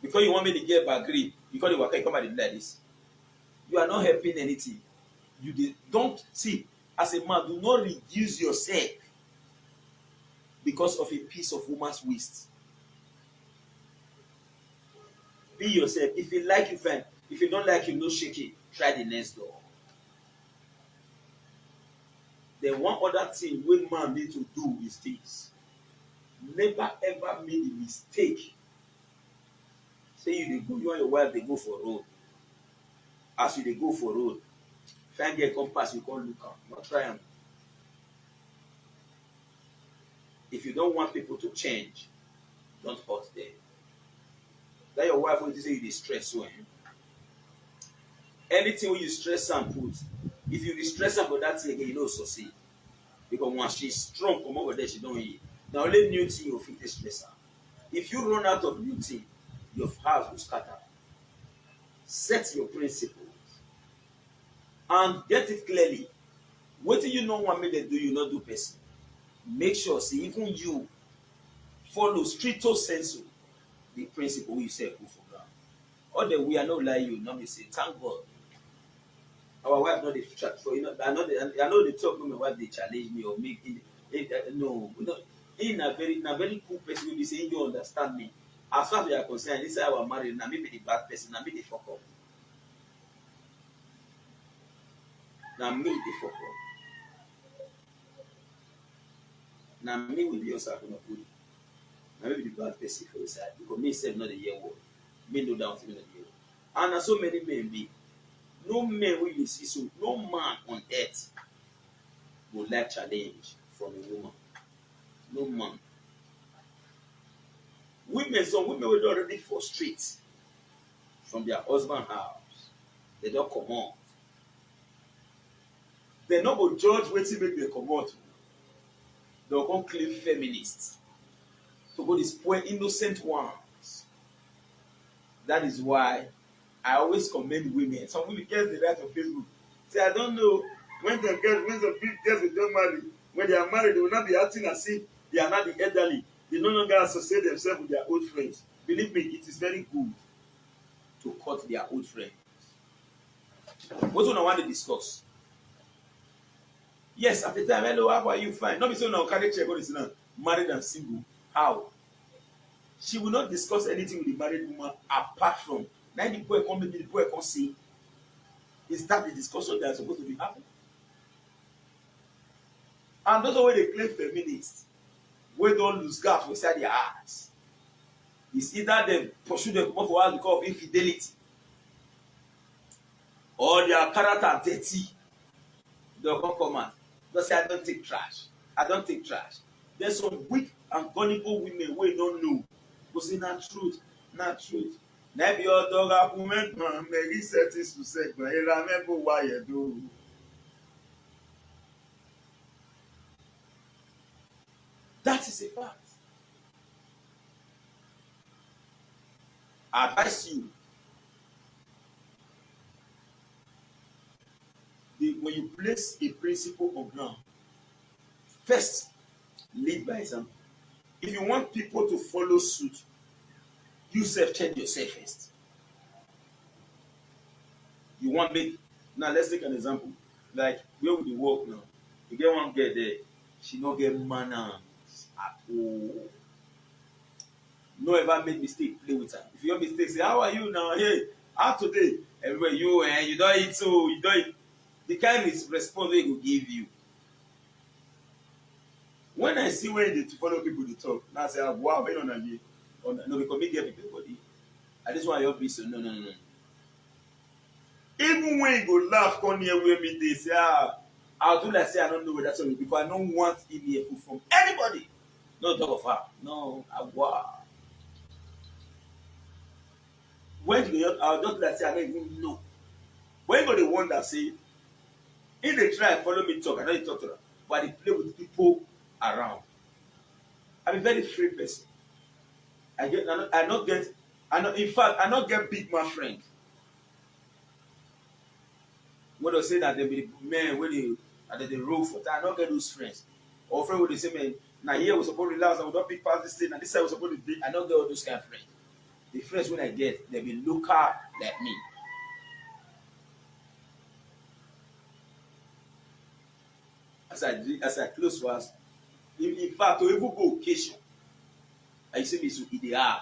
Because you want me to get back green, because the waka you come and like this. You are not helping anything. You don't see, as a man, do not reduce yourself because of a piece of woman's waist. Be yourself. If you like, you fine. If you don't like, you no shake it. Try the next door. Then one other thing wey man need to do is this: never ever make the mistake say you dey go, you and your wife dey go for road. As you dey go for road, fine girl come pass, you come look am, no try am. If you don't want people to change, don't hurt them. That your wife wey say you dey stress so anything wey you stress am put, if you dey stress am for that thing again, you no succeed. Because once she strong comot for there, she don heal. Na only new thing you fit take stress am. If you run out of new thing, your house go scatter. Set your principles and get it clearly. Wetin you no want make dem do, you no do person. Make sure say even you follow stricto sensu the principle wey you sef put for ground. All the way I no lie you, no be say thank God our wife no dey chat for, you know, I no dey talk when my wife dey challenge me or make no. He na very cool person wey be say he dey understand me. As far as we are concerned, inside our marriage, na me be the bad person, na me dey fuck up. Na me dey fuck up. Na me wey be yourself no good. Na me be the bad person for inside because me sef no dey hear word. Me know down to me no dey hear word. And na so many men be. No man wey you see so, no man on earth go like challenge from a woman. No man. Some women wey don already frustrate from their husband house, they don comot. They no go judge wetin make dem comot. They go come claim feminists to go dey spoil innocent ones. That is why I always commend women. Some women girls dey write on Facebook say, I don't know when some big girls dey don marry, when they are married, they will not be acting as if they are not the elderly. They no longer associate themselves with their old friends. Believe me, it is very good to cut their old friends. What una want to discuss? Yes, at the time, hello, how are you? Fine. Not be so now carry check on this now. Married and single. How? She will not discuss anything with the married woman apart from now the boy come, maybe the boy come see. Is that the discussion they are supposed to be having? And those way they claim feminists, wey don lose guard for inside their hearts, is either dem pursue dem comot for house because of infidelity or their character dirty. Dem come out just say I don take trash, I don take trash. There's some weak and gullible women wey no know go say na truth, na truth. Na be ọ̀dọ̀ argument meri settings to segment era mebo waye do. That is a fact. I advise you, when you place a principle on ground, first lead by example. If you want people to follow suit, you self change yourself first. You want make now let's take an example. Like where we dey work now, you get one girl there, she no get manners at all. No ever make mistake play with her. If you make mistake, say how are you now? Hey, how today? Everywhere you don't eat, so you don't eat. The kind of response they go give you. When I see when they follow people to talk, now I say, wow, when on you, no, because me get people body. I just want your peace. No. Even when you go laugh, come near where me, they say, I'll do like say I don't know where that's all because I don't want in food from anybody. No talk of her. No, wow. When you I'll just like say I don't even know. When you go the one that say, if they try and follow me talk, I don't talk to them, but they play with people around. I'm a very free person. In fact, I not get big man friend. When they say that they be men when they roll for that, I not get those friends. Or friend when they say, man, now here we supposed to relax, I will not pick past this thing, and this side we supposed to be. I not get all those kind of friends. The friends when I get, they be local like me. As I close was, in fact, to even go occasion, I say me so ideal.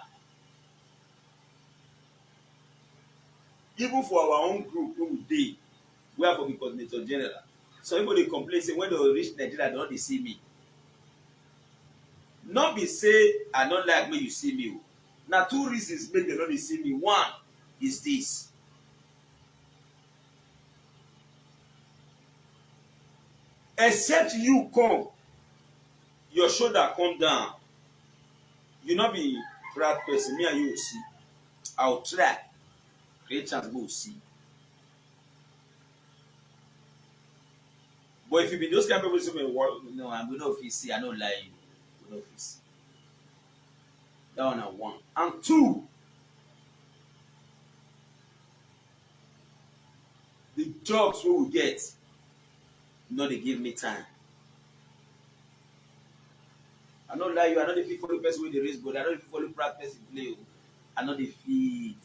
Even for our own group, we dey, we have for the coordinator general. Some people dey complain say when they reach Nigeria, they no dey see me. Not be say I no like make you see me o. Na two reasons make dem no dey see me. One is this: except you come, your shoulder come down, you no be proud person, me and you go see. I will try create chance go see. But if you be those kind of people say, well, no, I'm going to fit see, I no lie you. We no fit see. That one na one. And two, the jobs wey we get no dey give me time. I no lie you, I no dey fit follow person wey dey raise body, I no dey fit follow proud person play o. I no dey fit.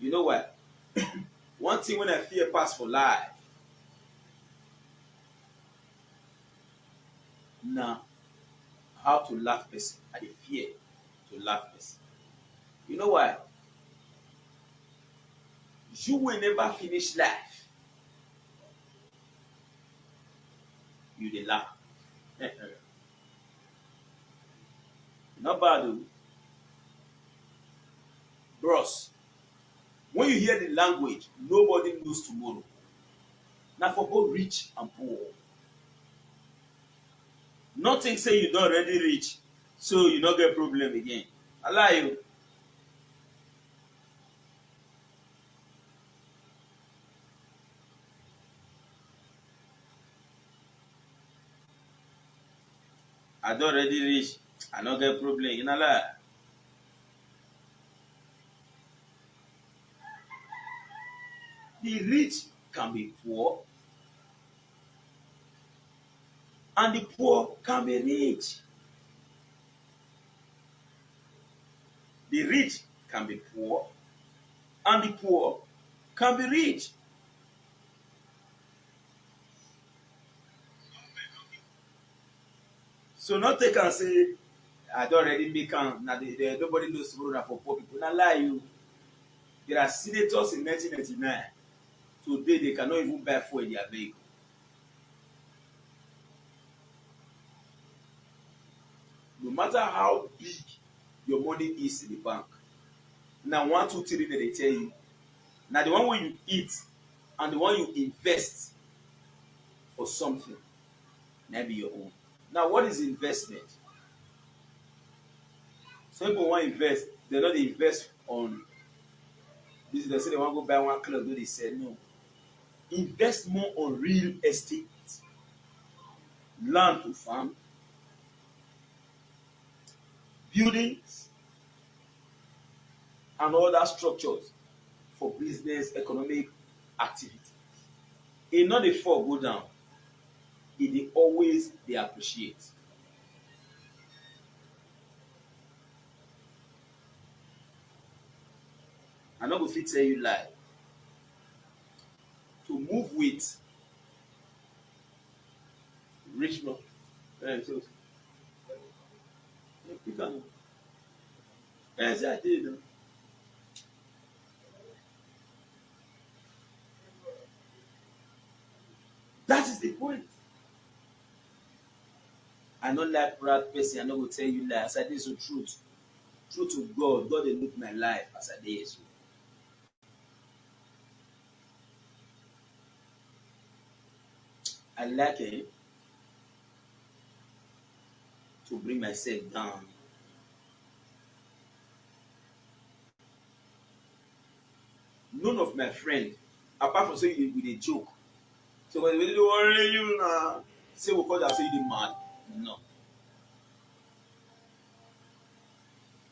You know why? One thing wey I fear pass for life na how to laugh person. I dey fear to laugh person. You know why? You will never finish life, you dey laugh. Not bad o. Bros, when you hear the language, nobody knows tomorrow. Na for both rich and poor. Nothing say you don already rich, so you no get problem again. I lie you. I don already reach, I no get problem. You know lie. The rich can be poor, and the poor can be rich. The rich can be poor, and the poor can be rich. So not take and say, I don already make am. Now nobody knows tomorrow na for poor people. Na lie you. There are senators in 1999. Today they cannot even buy fuel in their vehicle. No matter how big your money is in the bank, na 1, 2, 3 that they tell you. Na the one wey you eat and the one you invest for something, na be your own. Now what is investment? Some people wan invest, they no dey invest on this. They say they wan go buy one cloth wey dey sell. No. Invest more on real estate, land to farm, buildings, and other structures for business, economic activity. E no dey fall go down. E dey always dey appreciate. I no go fit tell you lie. To move with rich man, so you can. Say I did. That is the point. I no like proud person. I no go tell you lie. As I dey so truth. Truth to God. God dey look my life as I dey so. I like to bring myself down. None of my friends, apart from saying we dey joke. So when they dey worry you na, say we call that say you dey mad. No.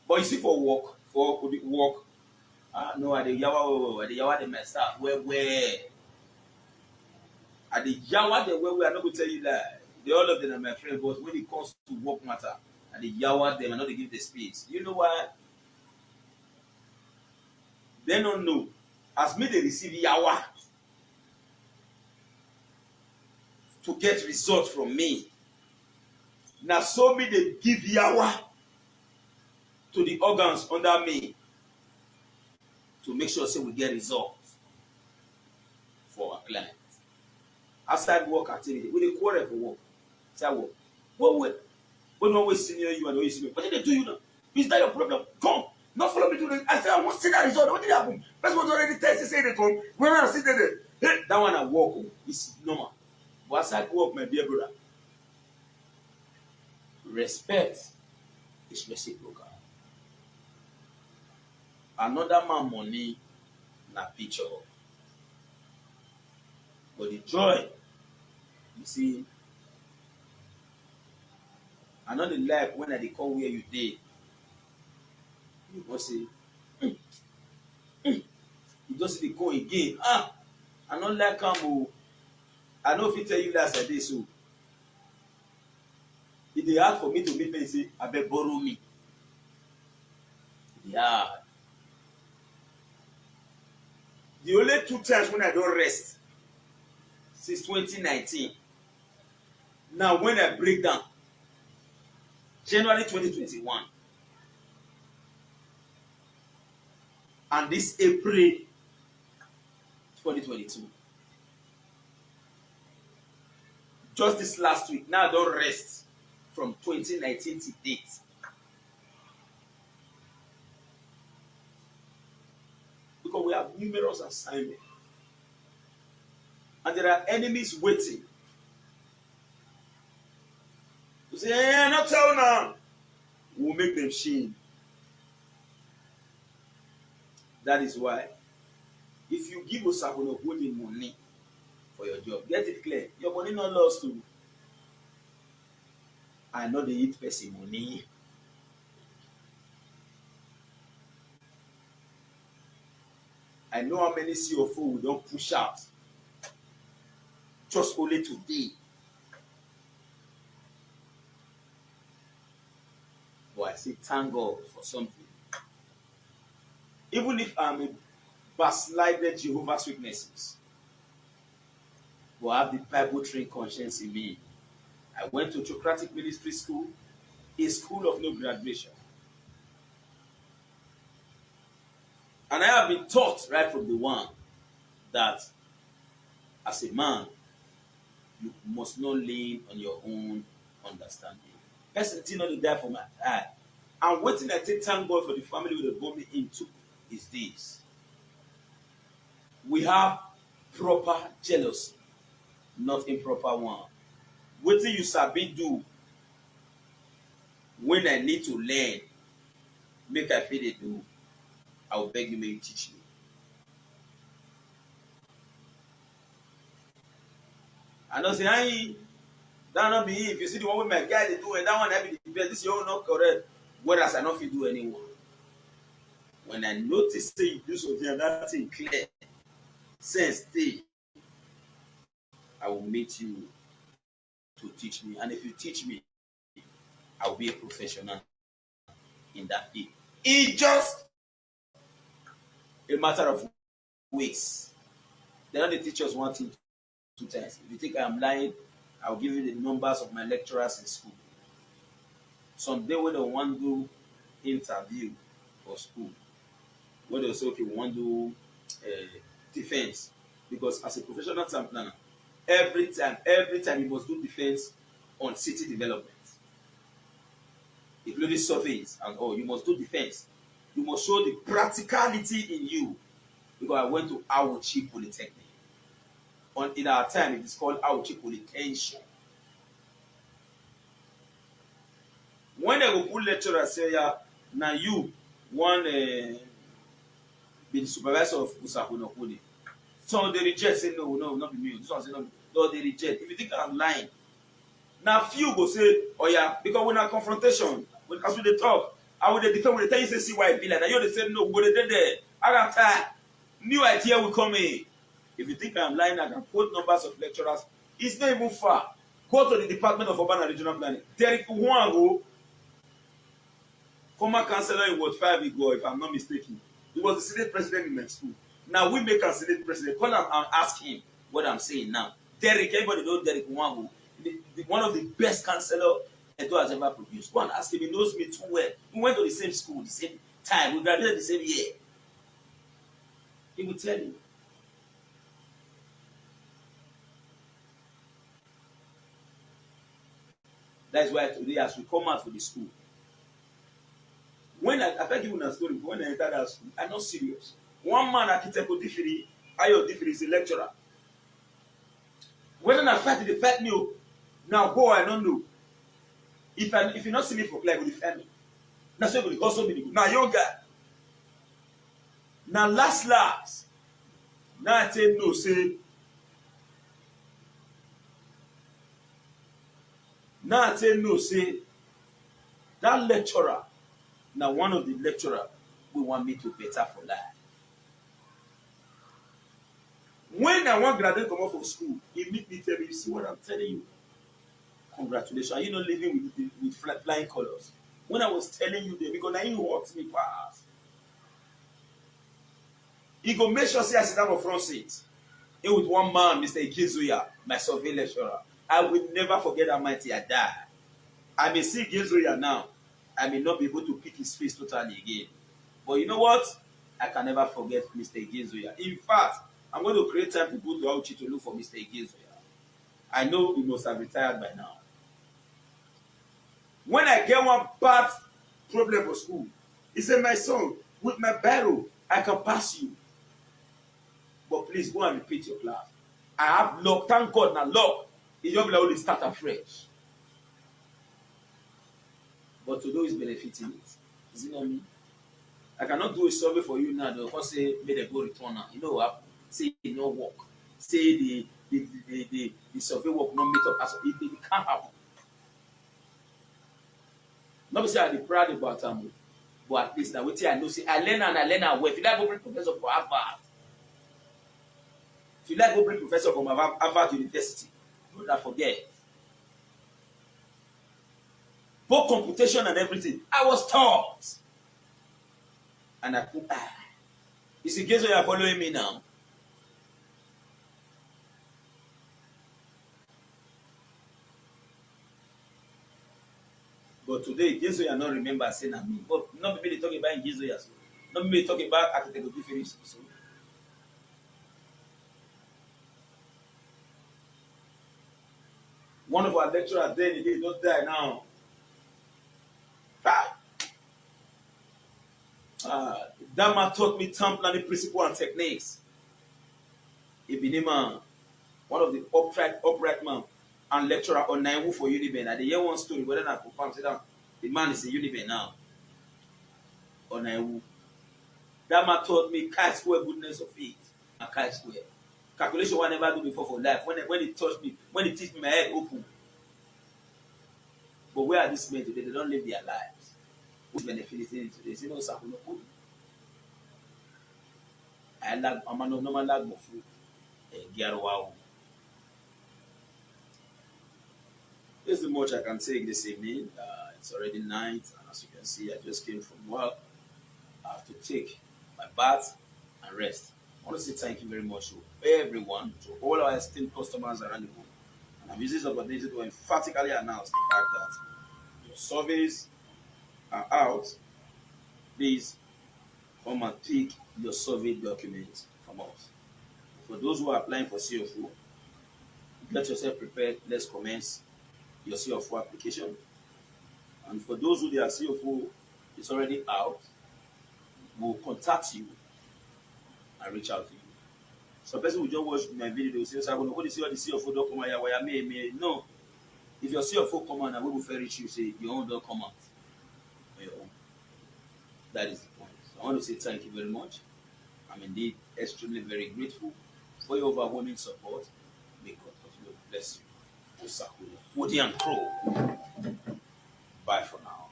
But you see for work, no, I dey yawa them my staff where. I dey yawa them where I no go tell you that. They all of them are my friends, but when it comes to work matter, I dey yawa them, I no dey give the space. You know why? They don't know. As me they receive yawa to get results from me. Now so me they give yawa to the organs under me to make sure say we get results for our clients. outside work activity. We dey quarrel for work. Say work. What when one way senior you and always senior. What did they do you now? Is that your problem? Come. Not follow me to the. I said I want to see that result. What did happen? First one already test. He say they come. When I sit there, hey, that one I walk. It's normal. But outside work, my dear brother, respect is reciprocal. Another man money na picture. But the joy, you see, I know the like when I dey come where you dey, you go say, you just dey go again. Ah, I no like am o. I no fit tell you that I dey so. E dey hard for me to meet me say, abeg borrow me. E dey hard. The only 2 times when I don rest since 2019. Now when I break down, January 2021 and this April 2022. Just this last week, now I don rest from 2019 to date. Because we have numerous assignments. And there are enemies waiting. To say, not tell now. We will make them shame. That is why, if you give Osakono holding money for your job, get it clear. Your money not lost to. I know they eat person money. I know how many CFO we don't push out just only today. But I say thank God for something. Even if I'm a backslided Jehovah's Witnesses, but I have the Bible trained conscience in me. I went to Theocratic Ministry School, a school of no graduation. And I have been taught right from the one that as a man, you must not lean on your own understanding. Person still not die for my eye. And what thing I take thank God for the family we born me into is this. We have proper jealousy, not improper one. What thing you sabi do when I need to learn, make I feel they do, I will beg you, may you teach me. I don't say, hey, that not be if you see the one with my guy they do and that one I be the best, this is not correct. Whereas I not fit do anyone. When I notice say you do something and that thing clear, sense stay, I will meet you to teach me. And if you teach me, I will be a professional in that field. It's just a matter of weeks. They don't teach us one thing 2 times. If you think I'm lying, I'll give you the numbers of my lecturers in school. Someday when they want to do interview for school, when they say, okay, we want to do defense. Because as a professional town planner, every time you must do defense on city development. Including surveys and all, you must do defense. You must show the practicality in you. Because I went to Auchi Polytechnic. In our time, it is called Auchi Polytension. When they go put lecturer say, yeah, now you want be the supervisor of Usakono Kudi. So they reject, say no, not be me. This one say no, they reject. If you think I'm lying, now few go say, oh yeah, because when a confrontation, as we they talk, I will defend when they tell you say see why it be like that. You they say no, go there. I got time. New idea will come in. If you think I'm lying, I can quote numbers of lecturers. It's not even far. Go to the Department of Urban and Regional Planning. Derek Wango, former councillor in Ward 5 ago, if I'm not mistaken. He was the Senate president in my school. Now we make a Senate president. Call him and ask him what I'm saying now. Derek, everybody knows Derek Wango, one of the best councillor Edo has ever produced. Go and ask him. He knows me too well. We went to the same school, the same time. We graduated the same year. He will tell you. That's why today, as we come out for the school, when I tell you a story, when I entered that school, I'm not serious. One man at Kiteko Diffiri, Ayo Diffiri is a lecturer. When I fight, they fight me. Now go, I don't know. If you not see me for like with the family, now so will also be good. Now yoga. Now last. Now I tell no say. Now I tell no say. That lecturer. Now one of the lecturer we want me to better for life. When I want graduate come out from school, he meet me tell me, you see what I'm telling you? Congratulations. Are you not living with flying colors? When I was telling you that, because now you hurt me pass. He go make sure say I sit down on front seat. He with one man, Mr. Ikizuya, my survey lecturer. I will never forget that man till I die. I may see Ikizuya now. I may not be able to pick his face totally again. But you know what? I can never forget Mr. Ikizuya. In fact, I'm going to create time to go to Auchi to look for Mr. Ikizuya. I know he must have retired by now. When I get one bad problem for school, he said, my son, with my barrel, I can pass you. But please go and repeat your class. I have luck. Thank God now luck. It's just only start afresh. But to those benefiting it, is it not me? I cannot do a survey for you now. They'll say, may they go return now. You know what? Say it no work. Say the survey work not meet up. As it can't happen. Not say I'm proud about them, but at least now what I know, say I learn well. If you like, go bring professor from Harvard. If you like, go bring professor from Harvard University. Do not forget. Both computation and everything. I was taught. And I put You see, guess why you're following me now? But today, guess why you're not remember saying at me. But not maybe they talking about Gizo as well. Not maybe talking about architectural difference. So. One of our lecturers then he don't die now. That man taught me town planning principles and techniques. He became one of the upright man and lecturer on Naiwu for Uniben. I hear one story, but then I confirm say that the man is a Uniben now. On Naiwu. That man taught me chi-square goodness of faith and chi-square. Calculation I never do before for life. When it touched me, when it teach me, my head open. But where are these men today? They don't live their lives. Who's benefiting today? See no sakuno. I'm a normal lag of food. This is much I can take this evening. It's already night, and as you can see, I just came from work. I have to take my bath and rest. I want to say thank you very much to everyone, to all our esteemed customers around the world. And I'm using this opportunity to emphatically announce the fact that your surveys are out. Please come and pick your survey documents from us. For those who are applying for CFO, get yourself prepared. Let's commence your CFO application. And for those who their CFO is already out, we'll contact you and reach out to you. Some person will just watch my video, they will say, I'm going to see what the CFO document. No. If your CFO come out and we will reach you, say your own don't come out. Your own. That is the point. So I want to say thank you very much. I'm indeed extremely very grateful for your overwhelming support. May God continue to bless you. Woody and Crow. Bye for now.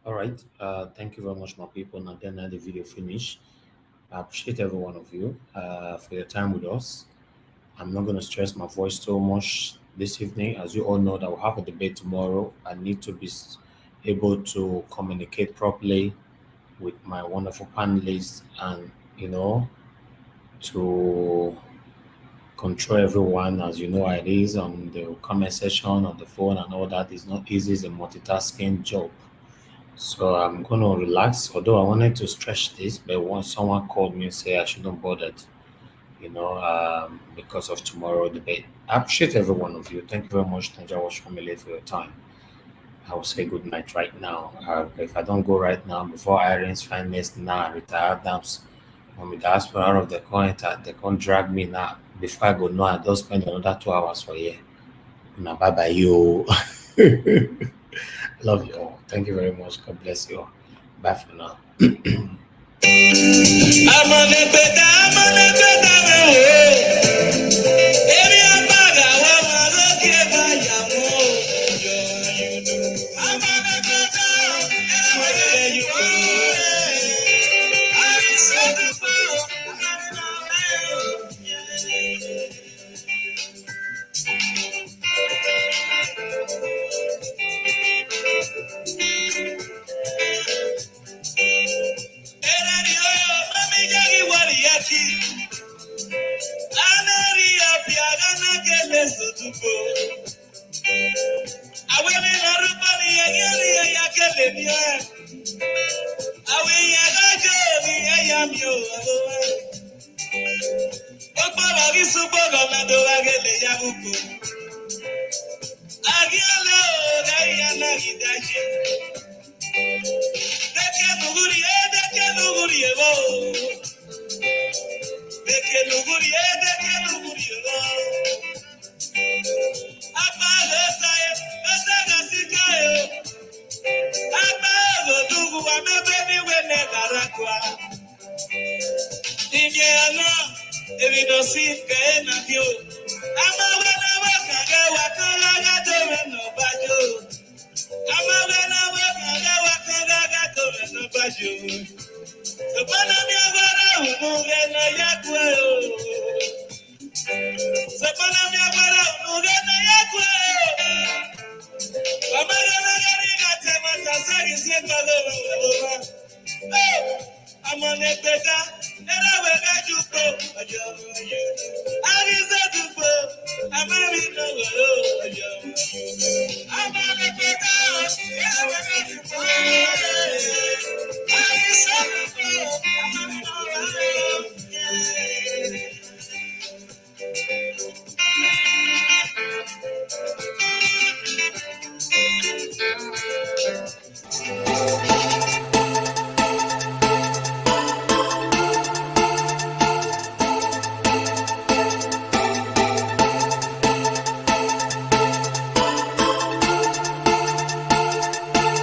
All right. Thank you very much, my people. Now then, the video finish. I appreciate every one of you for your time with us. I'm not going to stress my voice so much this evening. As you all know, that we'll have a debate tomorrow. I need to be able to communicate properly with my wonderful panelists and, to control everyone. As you know, it is on the comment section, on the phone, and all that. It's not easy. It's a multitasking job. So I'm going to relax. Although I wanted to stretch this, but once someone called me and said I shouldn't bother, because of tomorrow debate. I appreciate every one of you. Thank you very much, Nigeria Watch family, for your time. I will say good night right now. If I don't go right now, before Irene's finest now, retire Adams, when the diaspora out of the coin, they can't drag me now. Before I go, no, I don't spend another 2 hours for you. Now, bye bye, you. Love you all. Thank you very much. God bless you all. Bye for now.